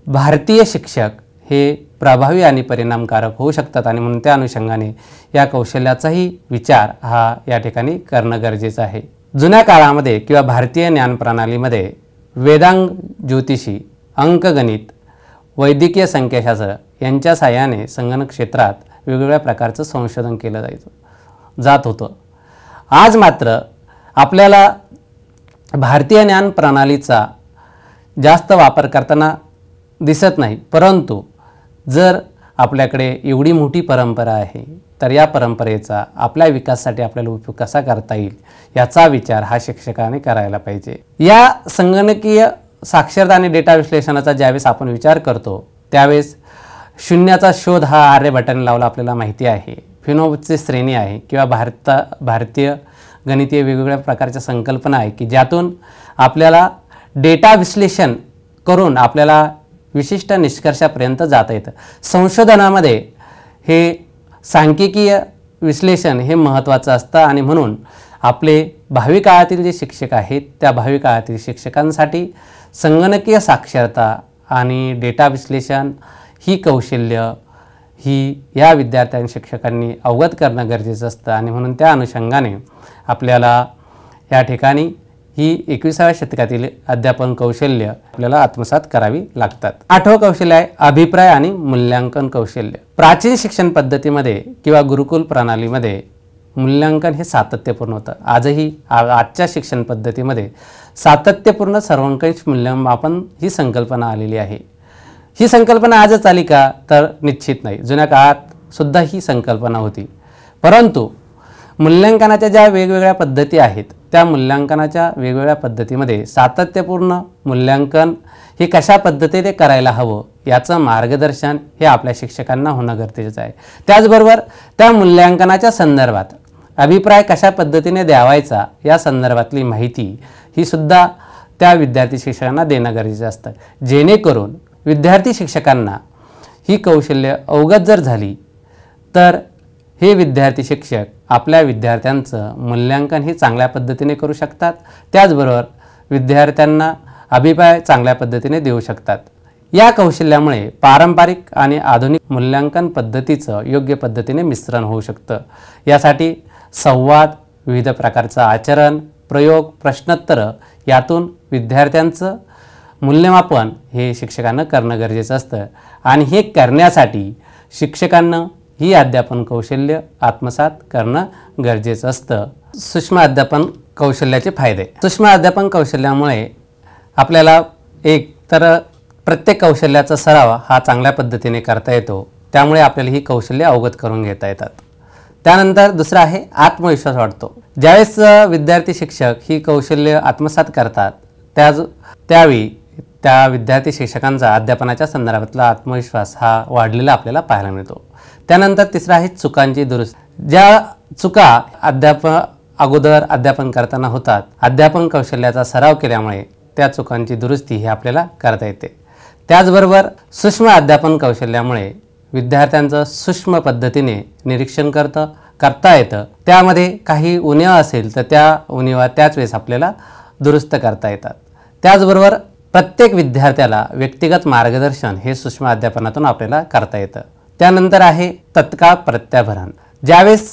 भारतीय शिक्षक हे प्रभावी आणि परिणामकारक होऊ शकतात आणि म्हणून त्या अनुषंगाने या कौशल्याचाही विचार हा या ठिकाणी करणं गरजेचं आहे। जुन्या काळामध्ये किंवा भारतीय ज्ञान प्रणालीमध्ये वेदांग ज्योतिषी, अंकगणित, वैद्यकीय संख्याशास्त्र यांच्या साहाय्याने संगणक क्षेत्रात वेगवेगळ्या प्रकारचं संशोधन केलं जात होतं। आज मात्र आपल्याला भारतीय ज्ञान प्रणालीचा जास्त वापर करताना दिसत नाही, परंतु जर आपल्याकडे एवढी मोठी परंपरा आहे तर या परंपरेचा आपल्या विकासासाठी आपल्याला उपयोग कसा करता येईल याचा विचार हा शिक्षकाने करायला पाहिजे। या संगणकीय साक्षरता आणि डेटा विश्लेषणाचा ज्यावेळेस आपण विचार करतो त्यावेळेस शून्याचा शोध हा आर्यभट्टाने लावला आपल्याला माहिती आहे। फिनोची श्रेणी आहे किंवा भारतीय गणितीय वेगवेगळ्या प्रकारच्या संकल्पना आहे की ज्यातून आपल्याला डेटा विश्लेषण करून आपल्याला विशिष्ट निष्कर्षापर्यंत जाता येतं। संशोधनामध्ये हे सांख्यिकीय विश्लेषण हे महत्त्वाचं असतं आणि म्हणून आपले भावी काळातील जे शिक्षक आहेत त्या भावी काळातील शिक्षकांसाठी संगणकीय साक्षरता आणि डेटा विश्लेषण ही कौशल्य ही या विद्यार्थ्यांनी शिक्षकांनी अवगत करणं गरजेचं असतं आणि म्हणून त्या अनुषंगाने आपल्याला या ठिकाणी ही 21व्या शतकातील अध्यापन कौशल्य आपल्याला आत्मसात करावी लागतात। 8वं कौशल्य आहे अभिप्राय आणि मूल्यांकन कौशल्य। प्राचीन शिक्षण पद्धतीमध्ये किंवा गुरुकुल प्रणालीमध्ये मूल्यांकन हे सातत्यपूर्ण होतं। आजही आजच्या शिक्षण पद्धतीमध्ये सातत्यपूर्ण सर्वंकष मूल्यमापन ही संकल्पना आलेली आहे। ही संकल्पना आजच आली का तर निश्चित नाही, जुन्या काळात सुद्धा ही संकल्पना होती। परंतु मूल्यांकनाच्या ज्या वेगवेगळ्या पद्धती आहेत त्या मूल्यांकनाच्या वेगवेगळ्या पद्धतीमध्ये सातत्यपूर्ण मूल्यांकन हे कशा पद्धतीने करायला हवं याचं मार्गदर्शन हे आपल्या शिक्षकांना होणं गरजेचं आहे। त्याचबरोबर त्या मूल्यांकनाच्या संदर्भात अभिप्राय कशा पद्धतीने द्यावायचा या संदर्भातली माहिती ही सुद्धा त्या विद्यार्थी शिक्षकांना देणं गरजेचं असतं, जेणेकरून विद्यार्थी शिक्षकांना ही कौशल्य अवगत जर झाली तर हे विद्यार्थी शिक्षक आपल्या विद्यार्थ्यांचं मूल्यांकन हे चांगल्या पद्धतीने करू शकतात। त्याचबरोबर विद्यार्थ्यांना अभिप्राय चांगल्या पद्धतीने देऊ शकतात। या कौशल्यामुळे पारंपरिक आणि आधुनिक मूल्यांकन पद्धतीचं योग्य पद्धतीने मिश्रण होऊ शकतं। यासाठी संवाद, विविध प्रकारचं आचरण, प्रयोग, प्रश्नोत्तरं यातून विद्यार्थ्यांचं मूल्यमापन हे शिक्षकांना करणं गरजेचं असतं आणि हे करण्यासाठी शिक्षकांना ही अध्यापन कौशल्य आत्मसात करणं गरजेचं असतं। सूक्ष्म अध्यापन कौशल्याचे फायदे। सूक्ष्म अध्यापन कौशल्यामुळे आपल्याला एक तर प्रत्येक कौशल्याचा सराव हा चांगल्या पद्धतीने करता येतो, त्यामुळे आपल्याला ही कौशल्य अवगत करून घेता येतात। त्यानंतर दुसरं आहे आत्मविश्वास वाढतो। ज्यावेळेस विद्यार्थी शिक्षक ही कौशल्य आत्मसात करतात त्यावेळी त्या विद्यार्थी शिक्षकांचा अध्यापनाच्या संदर्भातला आत्मविश्वास हा वाढलेला आपल्याला पाहायला मिळतो। त्यानंतर तिसरं आहे चुकांची दुरुस्ती। ज्या चुका अगोदर अध्यापन करताना होतात, अध्यापन कौशल्याचा सराव केल्यामुळे त्या चुकांची दुरुस्ती ही आपल्याला करता येते। त्याचबरोबर सूक्ष्म अध्यापन कौशल्यामुळे विद्यार्थ्यांचं सूक्ष्म पद्धतीने निरीक्षण करता येतं। त्यामध्ये काही उणिवा असेल तर त्या उणिवा त्याच वेळेस आपल्याला दुरुस्त करता येतात। त्याचबरोबर प्रत्येक विद्यार्थ्याला व्यक्तिगत मार्गदर्शन हे सूक्ष्म अध्यापनातून आपल्याला करता येतं। त्यानंतर आहे तत्काळ प्रत्याभरण। ज्यावेळेस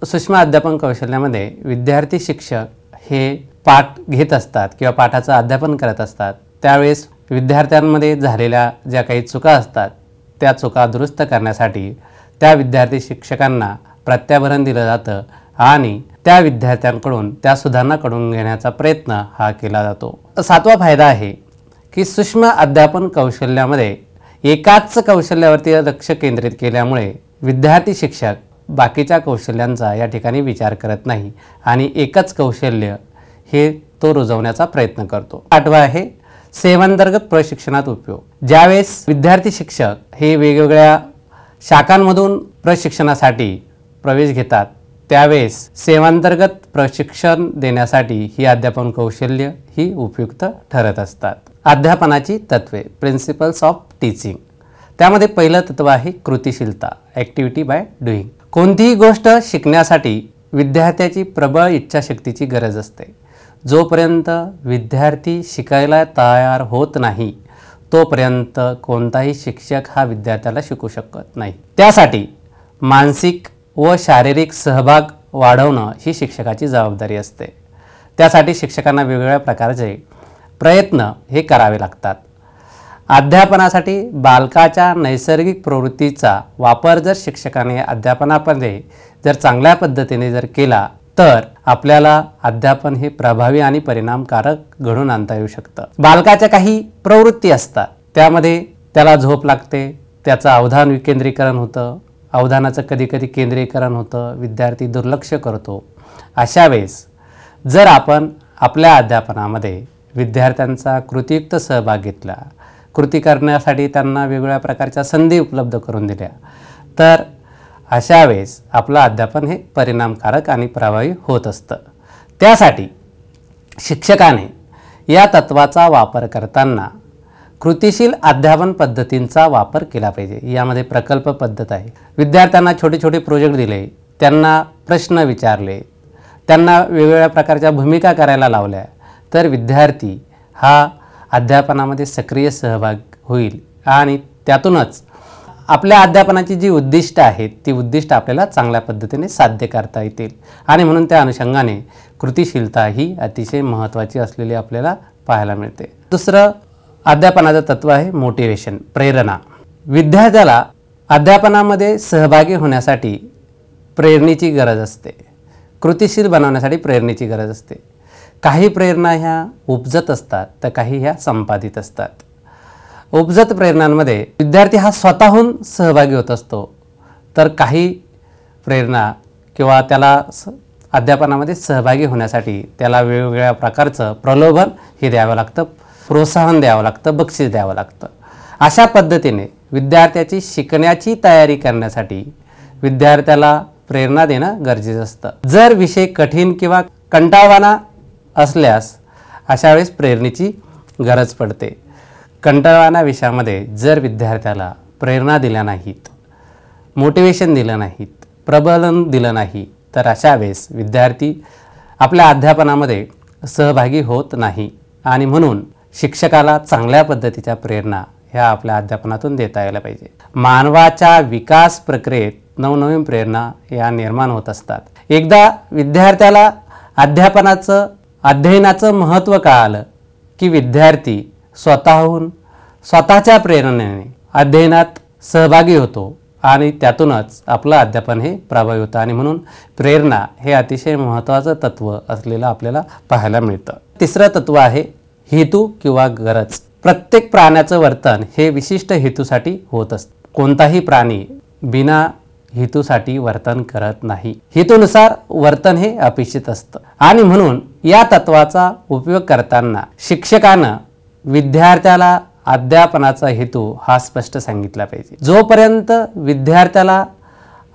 सूक्ष्म अध्यापन कौशल्यामध्ये विद्यार्थी शिक्षक हे पाठ घेत असतात किंवा पाठाचं अध्यापन करत असतात, त्यावेळेस विद्यार्थ्यांमध्ये झालेल्या ज्या काही चुका असतात त्या चुका दुरुस्त करण्यासाठी त्या विद्यार्थी शिक्षकांना प्रत्याभरण दिलं जातं आणि त्या विद्यार्थ्यांकडून त्या सुधारणा करून घेण्याचा प्रयत्न हा केला जातो। 7वा फायदा आहे की सूक्ष्म अध्यापन कौशल्यामध्ये एकाच कौशल्यावरती लक्ष केंद्रित केल्यामुळे विद्यार्थी शिक्षक बाकीच्या कौशल्यांचा या ठिकाणी विचार करत नाही आणि एकच कौशल्य हे तो रुजवण्याचा प्रयत्न करतो। 8वा आहे सेवांतर्गत प्रशिक्षणात उपयोग। ज्यावेळेस विद्यार्थी शिक्षक हे वेगवेगळ्या शाखांमधून प्रशिक्षणासाठी प्रवेश घेतात त्यावेळेस सेवांतर्गत प्रशिक्षण देण्यासाठी ही अध्यापन कौशल्य ही उपयुक्त ठरत असतात। अध्यापनाची तत्वे, प्रिन्सिपल्स ऑफ टीचिंग। त्यामध्ये पहिलं तत्व आहे कृतिशीलता, ॲक्टिव्हिटी बाय डुईंग। कोणतीही गोष्ट शिकण्यासाठी विद्यार्थ्याची प्रबळ इच्छाशक्तीची गरज असते। जोपर्यंत विद्यार्थी शिकायला तयार होत नाही तोपर्यंत कोणताही शिक्षक हा विद्यार्थ्याला शिकवू शकत नाही। त्यासाठी मानसिक व शारीरिक सहभाग वाढवणं ही शिक्षकाची जबाबदारी असते। त्यासाठी शिक्षकांना वेगवेगळ्या प्रकारचे प्रयत्न हे करावे लागतात। अध्यापनासाठी बालकाच्या नैसर्गिक प्रवृत्तीचा वापर जर शिक्षकाने अध्यापनामध्ये जर चांगल्या पद्धतीने जर केला तर आपल्याला अध्यापन हे प्रभावी आणि परिणामकारक घडवून आणता येऊ शकतं। बालकाच्या काही प्रवृत्ती असतात, त्यामध्ये त्याला झोप लागते, त्याचं अवधान विकेंद्रीकरण होतं, अवधानाचं कधी केंद्रीकरण होतं, विद्यार्थी दुर्लक्ष करतो। अशा वेळेस जर आपण आपल्या अध्यापनामध्ये विद्यार्थ्यांचा कृतीयुक्त सहभाग घेतला, कृती करण्यासाठी त्यांना वेगवेगळ्या प्रकारच्या संधी उपलब्ध करून दिल्या तर अशा वेळेस आपलं अध्यापन हे परिणामकारक आणि प्रभावी होत असतं। त्यासाठी शिक्षकाने या तत्वाचा वापर करताना कृतिशील अध्यापन पद्धतींचा वापर केला पाहिजे। यामध्ये प्रकल्प पद्धत आहे। विद्यार्थ्यांना छोटे छोटे प्रोजेक्ट दिले, त्यांना प्रश्न विचारले, त्यांना वेगवेगळ्या प्रकारच्या भूमिका करायला लावल्या तर विद्यार्थी हा अध्यापनामध्ये सक्रिय सहभाग होईल आणि त्यातूनच आपल्या अध्यापनाची जी उद्दिष्ट आहेत ती उद्दिष्ट आपल्याला चांगल्या पद्धतीने साध्य करता येतील आणि म्हणून त्या अनुषंगाने कृतिशीलता ही अतिशय महत्त्वाची असलेली आपल्याला पाहायला मिळते। दुसरं अध्यापनाचं तत्व आहे मोटिवेशन, प्रेरणा। विद्यार्थ्याला अध्यापनामध्ये सहभागी होण्यासाठी प्रेरणेची गरज असते, कृतिशील बनवण्यासाठी प्रेरणेची गरज असते। काही प्रेरणा ह्या उपजत असतात तर काही ह्या संपादित असतात। उपजत प्रेरणांमध्ये विद्यार्थी हा स्वतःहून सहभागी होत असतो, तर काही प्रेरणा किंवा त्याला अध्यापनामध्ये सहभागी होण्यासाठी त्याला वेगवेगळ्या प्रकारचं प्रलोभन हे द्यावं लागतं, प्रोत्साहन द्यावं लागतं, बक्षीस द्यावं लागतं। अशा पद्धतीने विद्यार्थ्याची शिकण्याची तयारी करण्यासाठी विद्यार्थ्याला प्रेरणा देणं गरजेचं असतं। जर विषय कठीण किंवा कंटाळवाणा असल्यास अशा वेळेस प्रेरणेची गरज पडते। कंटाळवाणा विषयामध्ये जर विद्यार्थ्याला प्रेरणा दिल्या नाहीत, मोटिवेशन दिलं नाहीत, प्रबोधन दिलं नाही तर अशा वेळेस विद्यार्थी आपल्या अध्यापनामध्ये सहभागी होत नाही आणि म्हणून शिक्षकाला चांगल्या पद्धतीच्या प्रेरणा ह्या आपल्या अध्यापनातून देता यायला पाहिजे। मानवाच्या विकास प्रक्रियेत नवनवीन प्रेरणा या निर्माण होत असतात। एकदा विद्यार्थ्याला अध्ययनाचं महत्त्व कळालं की विद्यार्थी स्वतःहून स्वतःच्या प्रेरणेने अध्ययनात सहभागी होतो आणि त्यातूनच आपलं अध्यापन हे प्रभावी होतं आणि म्हणून प्रेरणा हे अतिशय महत्त्वाचं तत्व असलेलं आपल्याला पाहायला मिळतं। तिसरं तत्व आहे हेतू किंवा गरज। प्रत्येक प्राण्याचं वर्तन हे विशिष्ट हेतूसाठी होत असतं। कोणताही प्राणी बिना हेतूसाठी वर्तन करत नाही। हेतूनुसार वर्तन हे अपेक्षित असतं आणि म्हणून या तत्वाचा उपयोग करताना शिक्षकानं विद्यार्थ्याला अध्यापनाचा हेतू हा स्पष्ट सांगितला पाहिजे। जोपर्यंत विद्यार्थ्याला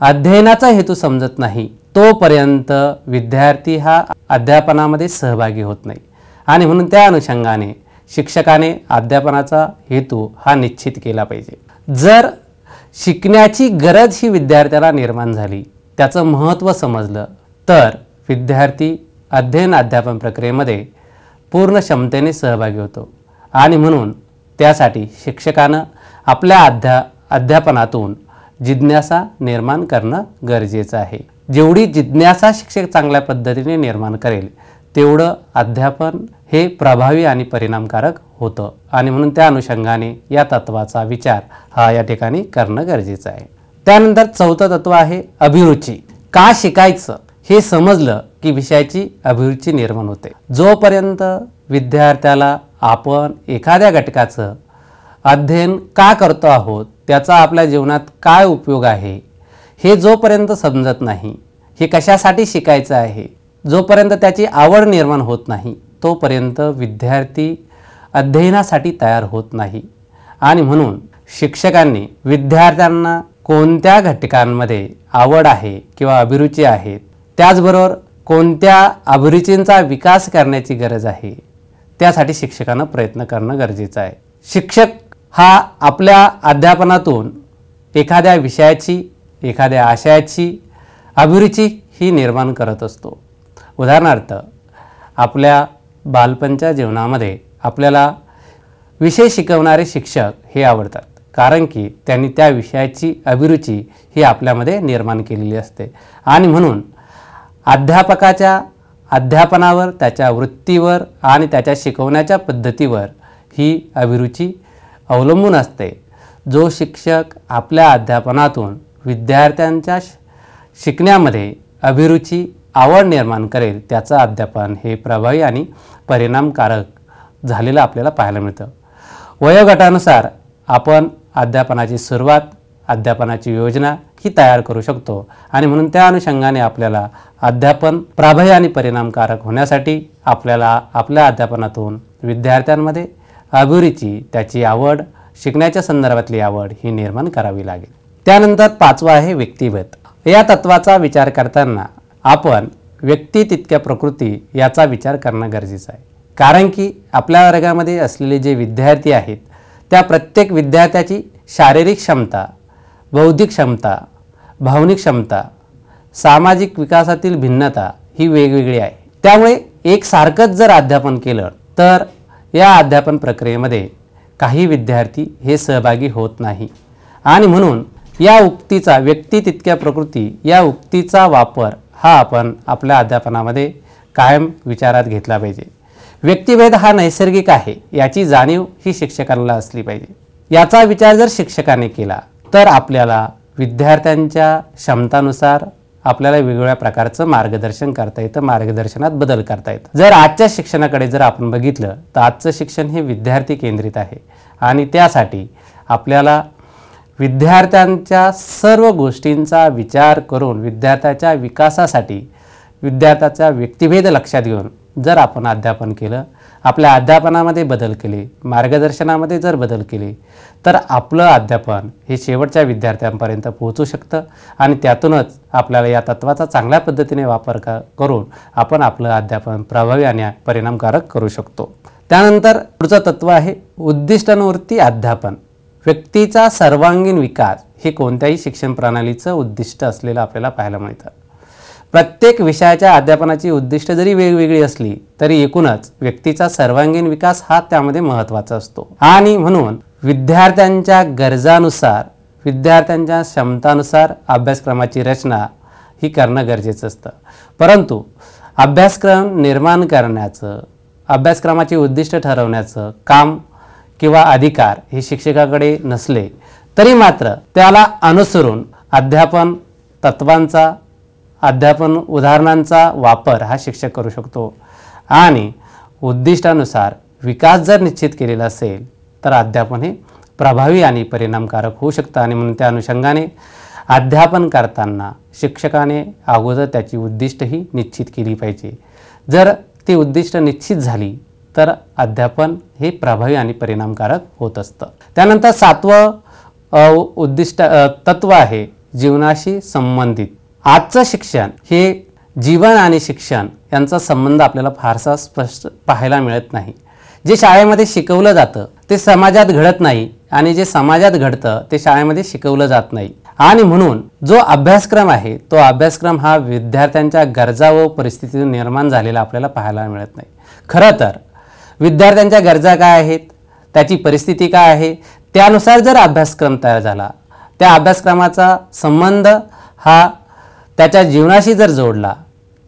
अध्ययनाचा हेतू समजत नाही तोपर्यंत विद्यार्थी हा अध्यापनामध्ये सहभागी होत नाही आणि म्हणून त्या अनुषंगाने शिक्षकाने अध्यापनाचा हेतू हा निश्चित केला पाहिजे। जर शिकण्याची गरज ही विद्यार्थ्याला निर्माण झाली, त्याचं महत्त्व समजलं तर विद्यार्थी अध्यापन प्रक्रियेमध्ये पूर्ण क्षमतेने सहभागी होतो आणि म्हणून त्यासाठी शिक्षकानं आपल्या अध्यापनातून जिज्ञासा निर्माण करणं गरजेचं आहे। जेवढी जिज्ञासा शिक्षक चांगल्या पद्धतीने निर्माण करेल तेवढं अध्यापन हे प्रभावी आणि परिणामकारक होतं आणि म्हणून त्या अनुषंगाने या तत्वाचा विचार हा या ठिकाणी करणं गरजेचं आहे। त्यानंतर चौथं तत्व आहे अभिरुची। का शिकायचं हे समजलं की विषयाची अभिरुची निर्माण होते। जोपर्यंत विद्यार्थ्याला आपण एखाद्या घटकाचं अध्ययन का करतो आहोत, त्याचा आपल्या जीवनात काय उपयोग आहे हे जोपर्यंत समजत नाही, हे कशासाठी शिकायचं आहे, जोपर्यंत त्याची आवड निर्माण होत नाही तोपर्यंत विद्यार्थी अध्ययनासाठी तयार होत नाही आणि म्हणून शिक्षकांनी विद्यार्थ्यांना कोणत्या घटकांमध्ये आवड आहे किंवा अभिरुची आहेत, त्याचबरोबर कोणत्या अभिरुचींचा विकास करण्याची गरज आहे, त्यासाठी शिक्षकांना प्रयत्न करणं गरजेचं आहे। शिक्षक हा आपल्या अध्यापनातून एखाद्या विषयाची, एखाद्या आशयाची अभिरुची ही निर्माण करत असतो। उदाहरणार्थ आपल्या बालपणच्या जीवनामध्ये आपल्याला विषय शिकवणारे शिक्षक हे आवडतात, कारण की त्यांनी त्या विषयाची अभिरुची ही आपल्यामध्ये निर्माण केलेली असते आणि म्हणून अध्यापकाच्या अध्यापनावर, त्याच्या वृत्तीवर आणि त्याच्या शिकवण्याच्या पद्धतीवर ही अभिरुची अवलंबून असते। जो शिक्षक आपल्या अध्यापनातून विद्यार्थ्यांच्या शिकण्यामध्ये अभिरुची, आवड निर्माण करेल त्याचं अध्यापन हे प्रभावी आणि परिणामकारक झालेलं आपल्याला पाहायला मिळतं। वयोगटानुसार आपण अध्यापनाची सुरुवात, अध्यापनाची योजना ही तयार करू शकतो आणि म्हणून त्या अनुषंगाने आपल्याला अध्यापन प्रभावी आणि परिणामकारक होण्यासाठी आपल्याला आपल्या अध्यापनातून विद्यार्थ्यांमध्ये अभिरुची, त्याची आवड, शिकण्याच्या संदर्भातली आवड ही निर्माण करावी लागेल। त्यानंतर पाचवा आहे व्यक्तिगत। या तत्वाचा विचार करताना आपण व्यक्ती तितक्या प्रकृती याचा विचार करणं गरजेचं आहे, कारण की आपल्या वर्गामध्ये असलेले जे विद्यार्थी आहेत त्या प्रत्येक विद्यार्थ्याची शारीरिक क्षमता, बौद्धिक क्षमता, भावनिक क्षमता, सामाजिक विकासातील भिन्नता ही वेगवेगळी आहे। त्यामुळे एकसारखंच जर अध्यापन केलं तर या अध्यापन प्रक्रियेमध्ये काही विद्यार्थी हे सहभागी होत नाही आणि म्हणून या उक्तीचा व्यक्ती तितक्या प्रकृती या उक्तीचा वापर हा आपण आपल्या अध्यापनामध्ये कायम विचारात घेतला पाहिजे। व्यक्तिभेद हा नैसर्गिक आहे याची जाणीव ही शिक्षकांना असली पाहिजे। याचा विचार जर शिक्षकाने केला तर आपल्याला विद्यार्थ्यांच्या क्षमतानुसार आपल्याला वेगवेगळ्या प्रकारचं मार्गदर्शन करता येतं, मार्गदर्शनात बदल करता येतं। जर आजच्या शिक्षणाकडे जर आपण बघितलं तर आजचं शिक्षण हे विद्यार्थी केंद्रित आहे आणि त्यासाठी आपल्याला विद्यार्थ्यांच्या सर्व गोष्टींचा विचार करून विद्यार्थ्याच्या विकासासाठी विद्यार्थ्याचा व्यक्तिभेद लक्षात घेऊन जर आपण अध्यापन केलं, आपल्या अध्यापनामध्ये बदल केले, मार्गदर्शनामध्ये जर बदल केले तर आपलं अध्यापन हे शेवटच्या विद्यार्थ्यांपर्यंत पोहोचू शकतं आणि त्यातूनच आपल्याला या तत्त्वाचा चांगल्या पद्धतीने वापर करून आपण आपलं अध्यापन प्रभावी आणि परिणामकारक करू शकतो। त्यानंतर पुढचं तत्त्व आहे उद्दिष्टानुवर्ती अध्यापन। व्यक्तीचा सर्वांगीण विकास हे कोणत्याही शिक्षण प्रणालीचं उद्दिष्ट असलेलं आपल्याला पाहायला मिळतं। प्रत्येक विषयाच्या अध्यापनाची उद्दिष्ट जरी वेगवेगळी असली तरी एकूणच व्यक्तीचा सर्वांगीण विकास हा त्यामध्ये महत्त्वाचा असतो आणि म्हणून विद्यार्थ्यांच्या गरजानुसार, विद्यार्थ्यांच्या क्षमतानुसार अभ्यासक्रमाची रचना ही करणं गरजेचं असतं। परंतु अभ्यासक्रम निर्माण करण्याचं, अभ्यासक्रमाची उद्दिष्ट ठरवण्याचं काम किंवा अधिकार हे शिक्षकाकडे नसले तरी मात्र त्याला अनुसरून अध्यापन तत्त्वांचा, अध्यापन उदाहरणांचा वापर हा शिक्षक करू शकतो आणि उद्दिष्टानुसार विकास जर निश्चित केलेला असेल तर अध्यापन हे प्रभावी आणि परिणामकारक होऊ शकतं आणि म्हणून त्या अनुषंगाने अध्यापन करताना शिक्षकाने अगोदर त्याची उद्दिष्टही निश्चित केली पाहिजे। जर ती उद्दिष्ट निश्चित झाली तर अध्यापन हे प्रभावी आणि परिणामकारक होत असतं। त्यानंतर 7वं उद्दिष्ट तत्व आहे जीवनाशी संबंधित। आजचं शिक्षण हे जीवन आणि शिक्षण यांचा संबंध आपल्याला फारसा स्पष्ट पाहायला मिळत नाही। जे शाळेमध्ये शिकवलं जातं ते समाजात घडत नाही आणि जे समाजात घडतं ते शाळेमध्ये शिकवलं जात नाही आणि म्हणून जो अभ्यासक्रम आहे तो अभ्यासक्रम हा विद्यार्थ्यांच्या गरजा व परिस्थितीतून निर्माण झालेला आपल्याला पाहायला मिळत नाही। खरं तर विद्यार्थ्यांच्या गरजा काय आहेत, त्याची परिस्थिती काय आहे, त्यानुसार जर अभ्यासक्रम तयार झाला, त्या अभ्यासक्रमाचा संबंध हा त्याच्या जीवनाशी जर जोडला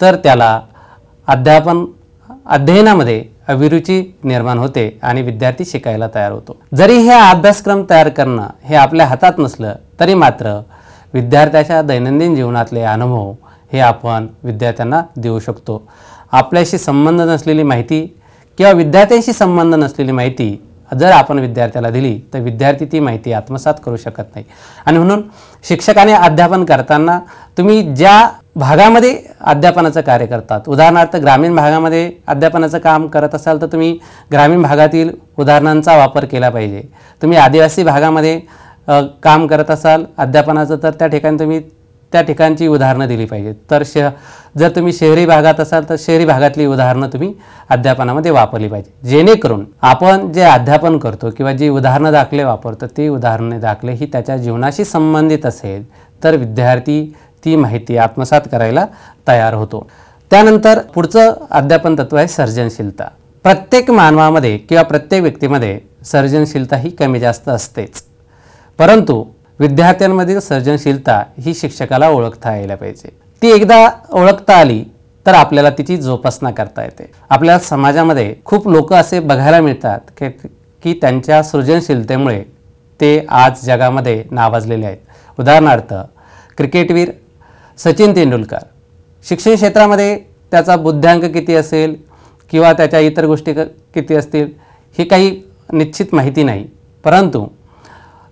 तर त्याला अध्ययनामध्ये अभिरुची निर्माण होते आणि विद्यार्थी शिकायला तयार होतो। जरी हे अभ्यासक्रम तयार करणं हे आपल्या हातात नसलं तरी मात्र विद्यार्थ्याच्या दैनंदिन जीवनातले अनुभव हे आपण विद्यार्थ्यांना देऊ शकतो। आपल्याशी संबंध नसलेली माहिती किंवा विद्यार्थ्यांशी संबंध नसलेली माहिती जर आपण विद्यार्थ्याला दिली तर विद्यार्थी ती माहिती आत्मसात करू शकत नाही आणि म्हणून शिक्षकाने अध्यापन करताना तुम्ही ज्या भागामध्ये अध्यापनाचं कार्य करतात, उदाहरणार्थ ग्रामीण भागामध्ये अध्यापनाचं काम करत असाल तर तुम्ही ग्रामीण भागातील उदाहरणांचा वापर केला पाहिजे। तुम्ही आदिवासी भागामध्ये काम करत असाल अध्यापनाचं तर त्या ठिकाणी तुम्ही त्या ठिकाणची उदाहरणं दिली पाहिजेत। तर जर तुम्ही शहरी भागात असाल तर शहरी भागातली उदाहरणं तुम्ही अध्यापनामध्ये वापरली पाहिजे, जेणेकरून आपण जे अध्यापन करतो किंवा जी उदाहरणं दाखले वापरतो ती उदाहरणे दाखले ही त्याच्या जीवनाशी संबंधित असेल तर विद्यार्थी ती माहिती आत्मसात करायला तयार होतो। त्यानंतर पुढचं अध्यापन तत्व आहे सर्जनशीलता। प्रत्येक मानवामध्ये किंवा प्रत्येक व्यक्तीमध्ये सर्जनशीलता ही कमी जास्त असतेच, परंतु विद्यार्थ्यांमधील सर्जनशीलता ही शिक्षकाला ओळखता यायला पाहिजे। ती एकदा ओळखता आली तर आपल्याला तिची जोपासना करता येते। आपल्या समाजामध्ये खूप लोक असे बघायला मिळतात की त्यांच्या सृजनशीलतेमुळे ते आज जगामध्ये नावाजलेले आहेत। उदाहरणार्थ क्रिकेटवीर सचिन तेंडुलकर, शिक्षण क्षेत्रामध्ये त्याचा बुद्ध्यांक किती असेल किंवा त्याच्या इतर गोष्टी किती असतील हे काही निश्चित माहिती नाही, परंतु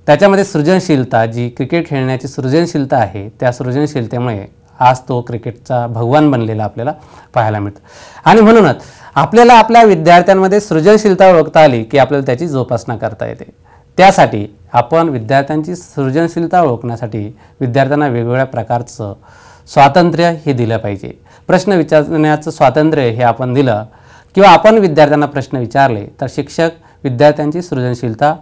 त्याच्यामध्ये सृजनशीलता, जी क्रिकेट खेळण्याची सृजनशीलता आहे त्या सृजनशीलतेमुळे आज तो क्रिकेटचा भगवान बनलेला आपल्याला पाहायला मिळतो आणि म्हणूनच आपल्याला आपल्या विद्यार्थ्यांमध्ये सृजनशीलता ओळखता आली की आपल्याला त्याची जोपासना करता येते। त्यासाठी आपण विद्यार्थ्यांची सृजनशीलता ओळखण्यासाठी विद्यार्थ्यांना वेगवेगळ्या प्रकारचं स्वातंत्र्य हे दिलं पाहिजे। प्रश्न विचारण्याचं स्वातंत्र्य हे आपण दिलं किंवा आपण विद्यार्थ्यांना प्रश्न विचारले तर शिक्षक विद्यार्थ्यांची सृजनशीलता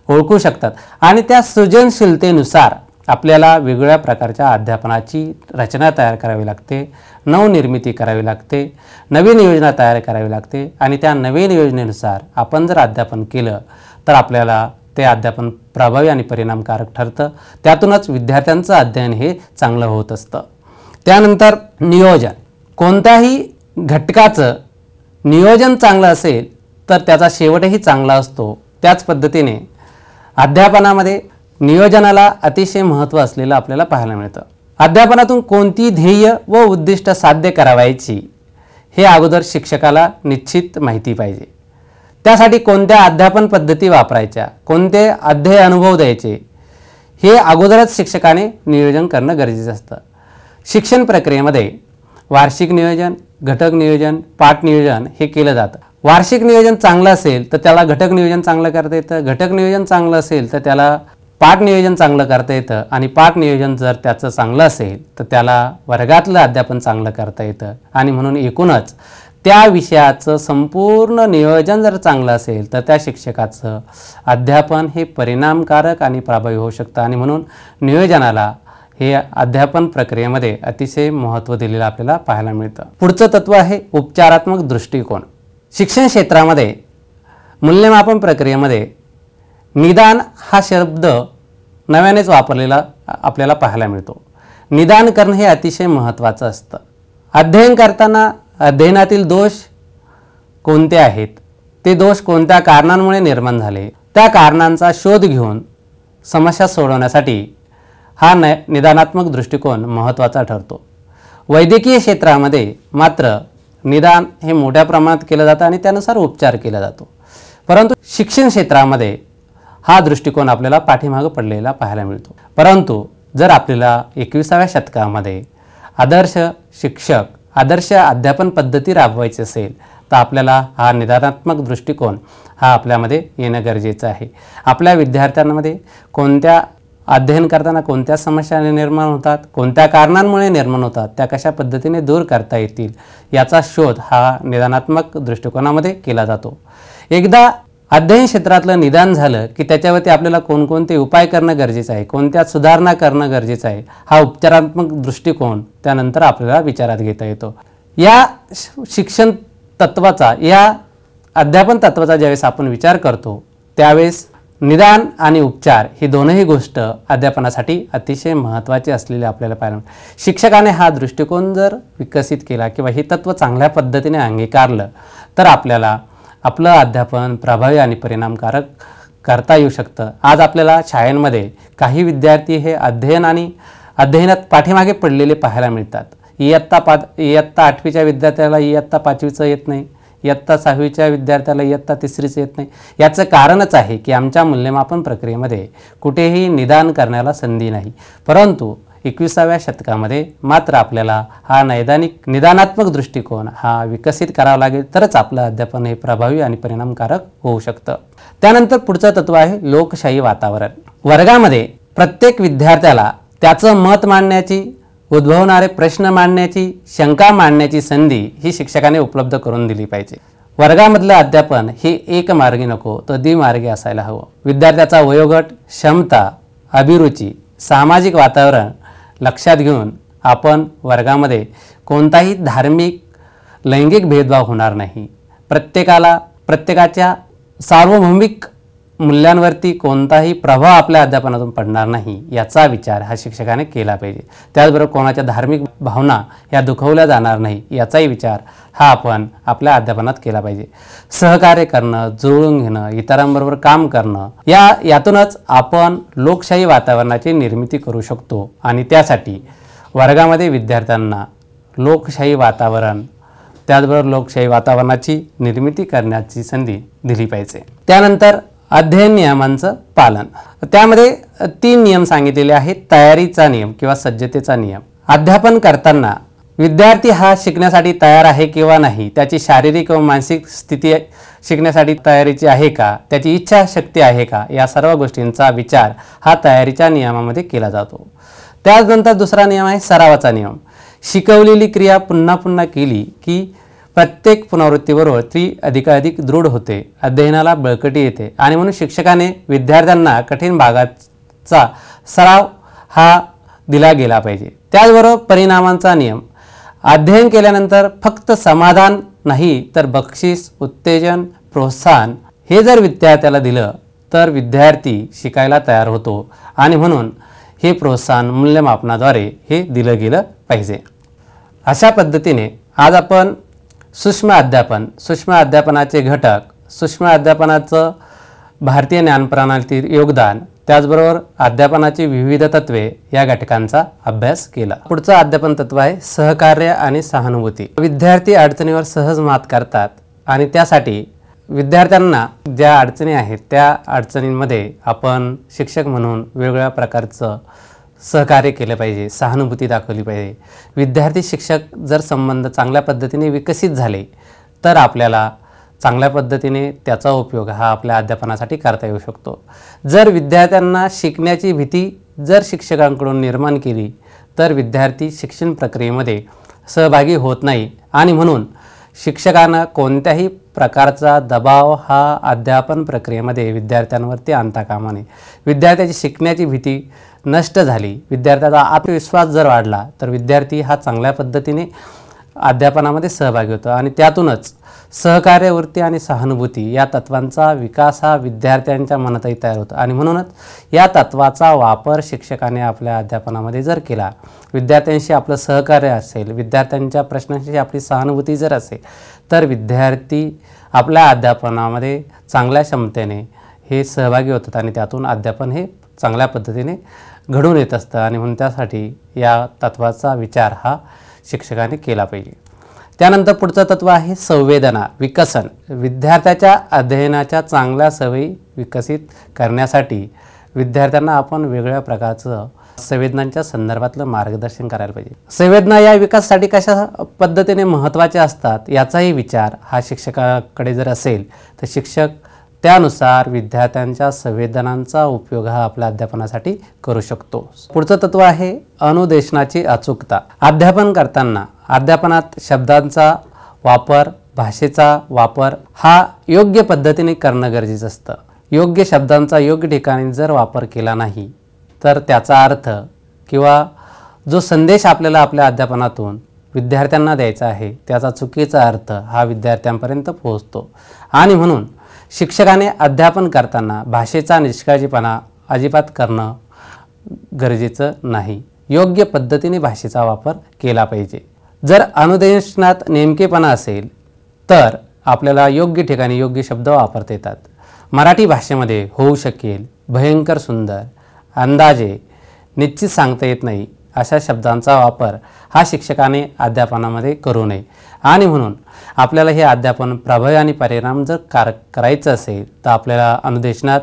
ओळखू शकतात आणि त्या सृजनशीलतेनुसार आपल्याला वेगवेगळ्या प्रकारच्या अध्यापनाची रचना तयार करावी लागते, नवनिर्मिती करावी लागते, नवीन योजना तयार करावी लागते आणि त्या नवीन योजनेनुसार आपण जर अध्यापन केलं तर आपल्याला ते अध्यापन प्रभावी आणि परिणामकारक ठरतं. त्यातूनच विद्यार्थ्यांचं अध्ययन हे चांगलं होत असतं. त्यानंतर नियोजन. कोणत्याही घटकाचं नियोजन चांगलं असेल तर त्याचा शेवटही चांगला असतो. त्याच पद्धतीने अध्यापनामध्ये नियोजनाला अतिशय महत्त्व असलेलं आपल्याला पाहायला मिळतं. अध्यापनातून कोणती ध्येय व उद्दिष्ट साध्य करावायची हे अगोदर शिक्षकाला निश्चित माहिती पाहिजे. त्यासाठी कोणत्या अध्यापन पद्धती वापरायच्या, कोणते अध्यय अनुभव द्यायचे हे अगोदरच शिक्षकाने नियोजन करणं गरजेचं असतं. शिक्षण प्रक्रियेमध्ये वार्षिक नियोजन, घटक नियोजन, पाठ नियोजन हे केलं जातं. वार्षिक नियोजन चांगलं असेल तर त्याला घटक नियोजन चांगलं करता येतं, घटक नियोजन चांगलं असेल तर त्याला पाठ नियोजन चांगलं करता येतं आणि पाठ नियोजन जर त्याचं चांगलं असेल तर त्याला वर्गातलं अध्यापन चांगलं करता येतं. आणि म्हणून एकूणच त्या विषयाचं संपूर्ण नियोजन जर चांगलं असेल तर त्या शिक्षकाचं अध्यापन हे परिणामकारक आणि प्रभावी होऊ शकतं. आणि म्हणून नियोजनाला हे अध्यापन प्रक्रियेमध्ये अतिशय महत्त्व दिलेलं आपल्याला पाहायला मिळतं. पुढचं तत्त्व आहे उपचारात्मक दृष्टिकोन. शिक्षण क्षेत्रामध्ये मूल्यमापन प्रक्रियेमध्ये निदान हा शब्द नव्यानेच वापरलेला आपल्याला पाहायला मिळतो. निदान करणं हे अतिशय महत्त्वाचं असतं. अध्ययन करताना अध्ययनातील दोष कोणते आहेत, ते दोष कोणत्या कारणांमुळे निर्माण झाले, त्या कारणांचा शोध घेऊन समस्या सोडवण्यासाठी हा निदानात्मक दृष्टिकोन महत्त्वाचा ठरतो. वैद्यकीय क्षेत्रामध्ये मात्र निदान हे मोठ्या प्रमाणात केलं जातं आणि त्यानुसार उपचार केला जातो. परंतु शिक्षण क्षेत्रामध्ये हा दृष्टिकोन आपल्याला पाठीमागं पडलेला पाहायला मिळतो. परंतु जर आपल्याला 21व्या शतकामध्ये आदर्श शिक्षक, आदर्श अध्यापन पद्धती राबवायची असेल तर आपल्याला हा निदानात्मक दृष्टिकोन हा आपल्यामध्ये येणं गरजेचं आहे. आपल्या विद्यार्थ्यांमध्ये कोणत्या अध्ययन करताना कोणत्या समस्या निर्माण होतात, कोणत्या कारणांमुळे निर्माण होतात, त्या कशा पद्धतीने दूर करता येतील याचा शोध हा निदानात्मक दृष्टिकोनामध्ये केला जातो. एकदा अध्ययन क्षेत्रातलं निदान झालं की त्याच्यावरती आपल्याला कोणकोणते उपाय करणं गरजेचं आहे, कोणत्या सुधारणा करणं गरजेचं आहे, हा उपचारात्मक दृष्टिकोन त्यानंतर आपल्याला विचारात घेता येतो. या शिक्षण तत्त्वाचा, या अध्यापन तत्त्वाचा ज्यावेळेस आपण विचार करतो त्यावेळेस निदान आणि उपचार ही दोनही गोष्ट अध्यापनासाठी अतिशय महत्त्वाची असलेली आपल्याला पाहायला मिळते. शिक्षकाने हा दृष्टिकोन जर विकसित केला किंवा हे तत्त्व चांगल्या पद्धतीने अंगीकारलं तर आपल्याला आपलं अध्यापन प्रभावी आणि परिणामकारक करता येऊ शकतं. आज आपल्याला शाळांमध्ये काही विद्यार्थी हे अध्ययनात पाठीमागे पडलेले पाहायला मिळतात. इयत्ता 8वीच्या विद्यार्थ्याला इयत्ता 5वीचं येत नाही, इयत्ता 6वीच्या विद्यार्थ्याला इयत्ता 3रीचं येत नाही. याचं कारणच आहे की आमच्या मूल्यमापन प्रक्रियेमध्ये कुठेही निदान करण्याला संधी नाही. परंतु 21व्या शतकामध्ये मात्र आपल्याला हा निदानात्मक दृष्टिकोन हा विकसित करावा लागेल, तरच आपलं अध्यापन हे प्रभावी आणि परिणामकारक होऊ शकतं. त्यानंतर पुढचं तत्त्व आहे लोकशाही वातावरण. वर्गामध्ये प्रत्येक विद्यार्थ्याला त्याचं मत मांडण्याची, उद्भवणारे प्रश्न मांडण्याची, शंका मांडण्याची संधी ही शिक्षकाने उपलब्ध करून दिली पाहिजे. वर्गामधलं अध्यापन हे एकमार्गी नको तर द्विमार्गी असायला हवं. विद्यार्थ्याचा वयोगट, क्षमता, अभिरुची, सामाजिक वातावरण लक्षात घेऊन आपण वर्गामध्ये कोणताही धार्मिक, लैंगिक भेदभाव होणार नाही. प्रत्येकाच्या सार्वभौमिक मूल्यांवरती कोणताही प्रभाव आपल्या अध्यापनातून पडणार नाही याचा विचार हा शिक्षकाने केला पाहिजे. त्याचबरोबर कोणाच्या धार्मिक भावना या दुखवल्या जाणार नाही याचाही विचार हा आपण आपल्या अध्यापनात केला पाहिजे. सहकार्य करणं, जुळवून घेणं, इतरांबरोबर काम करणं यातूनच आपण लोकशाही वातावरणाची निर्मिती करू शकतो आणि त्यासाठी वर्गामध्ये विद्यार्थ्यांना लोकशाही वातावरण, त्याचबरोबर लोकशाही वातावरणाची निर्मिती करण्याची संधी दिली पाहिजे. त्यानंतर अध्ययन नियमांचं पालन. त्यामध्ये 3 नियम सांगितलेले आहेत. तयारीचा नियम किंवा सज्जतेचा नियम. अध्यापन करताना विद्यार्थी हा शिकण्यासाठी तयार आहे किंवा नाही, त्याची शारीरिक व मानसिक स्थिती शिकण्यासाठी तयारीची आहे का, त्याची इच्छाशक्ती आहे का, या सर्व गोष्टींचा विचार हा तयारीच्या नियमामध्ये केला जातो. त्यानंतर दुसरा नियम आहे सरावाचा नियम. शिकवलेली क्रिया पुन्हा पुन्हा केली की प्रत्येक पुनरावृत्तीबरोबर ती अधिकाधिक दृढ होते, अध्ययनाला बळकटी येते आणि म्हणून शिक्षकाने विद्यार्थ्यांना कठीण भागाचा सराव हा दिला गेला पाहिजे। त्याचबरोबर परिणामांचा नियम, अध्ययन केल्यानंतर फक्त समाधान नाही तर बक्षीस, उत्तेजन, प्रोत्साहन हे जर विद्यार्थ्याला दिलं तर विद्यार्थी शिकायला तयार होतो आणि म्हणून हे प्रोत्साहन मूल्यमापनाद्वारे हे दिलं गेलं पाहिजे। अशा पद्धतीने आज आपण सूक्ष्म अध्यापनाचे घटक, सूक्ष्म अध्यापनाचं भारतीय ज्ञानप्रणालीतील योगदान, त्याचबरोबर अध्यापनाची विविध तत्वे या घटकांचा अभ्यास केला। पुढचं अध्यापन तत्व आहे सहकार्य आणि सहानुभूती। विद्यार्थी अडचणीवर सहज मात करतात आणि त्यासाठी विद्यार्थ्यांना ज्या अडचणी आहेत त्या अडचणींमध्ये आपण शिक्षक म्हणून वेगवेगळ्या प्रकारचं सहकार्य केलं पाहिजे, सहानुभूती दाखवली पाहिजे। विद्यार्थी शिक्षक जर संबंध चांगल्या पद्धतीने विकसित झाले तर आपल्याला चांगल्या पद्धतीने त्याचा उपयोग हा आपल्या अध्यापनासाठी करता येऊ शकतो। जर विद्यार्थ्यांना शिकण्याची भीती जर शिक्षकांकडून निर्माण केली तर विद्यार्थी शिक्षण प्रक्रियेमध्ये सहभागी होत नाही आणि म्हणून शिक्षकांना कोणत्याही प्रकारचा दबाव हा अध्यापन प्रक्रियेमध्ये विद्यार्थ्यांवरती आणता कामा नये। विद्यार्थ्याची शिकण्याची भीती नष्ट झाली, विद्यार्थ्याचा आत्मविश्वास जर वाढला तर विद्यार्थी हा चांगल्या पद्धतीने अध्यापनामध्ये सहभागी होतो आणि त्यातूनच सहकार्यवृत्ती आणि सहानुभूती या तत्वांचा विकास हा विद्यार्थ्यांच्या मनातही तयार होतो आणि म्हणूनच या तत्वाचा वापर शिक्षकाने आपल्या अध्यापनामध्ये जर केला, विद्यार्थ्यांशी आपलं सहकार्य असेल, विद्यार्थ्यांच्या प्रश्नांशी आपली सहानुभूती जर असेल तर विद्यार्थी आपल्या अध्यापनामध्ये चांगल्या क्षमतेने हे सहभागी होतात आणि त्यातून अध्यापन हे चांगल्या पद्धतीने घडून येत असतं आणि म्हणून त्यासाठी या तत्वाचा विचार हा शिक्षकाने केला पाहिजे। त्यानंतर पुढचं तत्व आहे संवेदना विकसन। विद्यार्थ्याच्या अध्ययनाच्या चांगल्या सवयी विकसित करण्यासाठी विद्यार्थ्यांना आपण वेगवेगळ्या प्रकारचं संवेदनांच्या संदर्भातलं मार्गदर्शन करायला पाहिजे। संवेदना या विकासासाठी कशा पद्धतीने महत्त्वाच्या असतात याचाही विचार हा शिक्षकाकडे जर असेल तर शिक्षक त्यानुसार विद्यार्थ्यांच्या संवेदनांचा उपयोग हा आपल्या अध्यापनासाठी करू शकतो। पुढचं तत्व आहे अनुदेशनाची अचूकता। अध्यापन करताना अध्यापनात शब्दांचा वापर, भाषेचा वापर हा योग्य पद्धतीने करणं गरजेचं असतं। योग्य शब्दांचा योग्य ठिकाणी जर वापर केला नाही तर त्याचा अर्थ किंवा जो संदेश आपल्याला आपल्या अध्यापनातून विद्यार्थ्यांना द्यायचा आहे त्याचा चुकीचा अर्थ हा विद्यार्थ्यांपर्यंत पोहोचतो आणि म्हणून शिक्षकाने अध्यापन करताना भाषेचा निष्काळजीपणा अजिबात करणं गरजेचं नाही। योग्य पद्धतीने भाषेचा वापर केला पाहिजे। जर अनुदेशनात नेमकेपणा असेल तर आपल्याला योग्य ठिकाणी योग्य शब्द वापरता येतात। मराठी भाषेमध्ये होऊ शकेल, भयंकर सुंदर, अंदाजे, निश्चित सांगता येत नाही अशा शब्दांचा वापर हा शिक्षकाने अध्यापनामध्ये करू नये आणि म्हणून आपल्याला हे अध्यापन प्रभावी आणि परिणाम जर करायचं असेल तर आपल्याला अनुदेशनात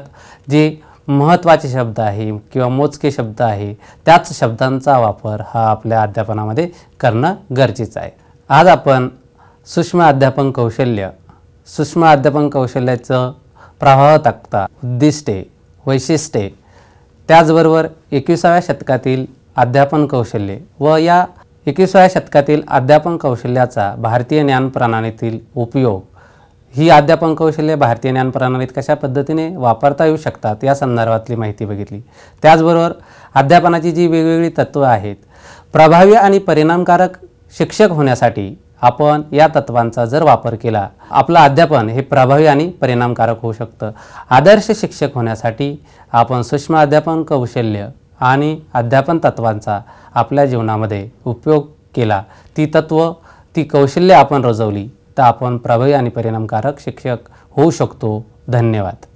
जे महत्त्वाचे शब्द आहे किंवा मोजके शब्द आहे त्याच शब्दांचा वापर हा आपल्या अध्यापनामध्ये करणं गरजेचं आहे। आज आपण सूक्ष्म अध्यापन कौशल्याचं प्रभावतक्ता, उद्दिष्टे, वैशिष्ट्ये, त्याचबरोबर 21व्या शतकातील अध्यापन कौशल्ये व या 21व्या शतकातील अध्यापन कौशल्याचा भारतीय ज्ञान प्रणालीतील उपयोग, ही अध्यापन कौशल्ये भारतीय ज्ञान प्रणालीत कशा पद्धतीने वापरता येऊ शकतात या संदर्भातली माहिती बघितली। त्याचबरोबर अध्यापनाची जी वेगवेगळी तत्त्व आहेत, प्रभावी आणि परिणामकारक शिक्षक होण्यासाठी आपण या तत्वांचा जर वापर केला आपलं अध्यापन हे प्रभावी आणि परिणामकारक होऊ शकतं। आदर्श शिक्षक होण्यासाठी आपण सूक्ष्म अध्यापन कौशल्य आणि अध्यापन तत्वांचा आपल्या जीवनामध्ये उपयोग केला, ती कौशल्य आपण रुजवली तर आपण प्रभावी आणि परिणामकारक शिक्षक होऊ शकतो। धन्यवाद।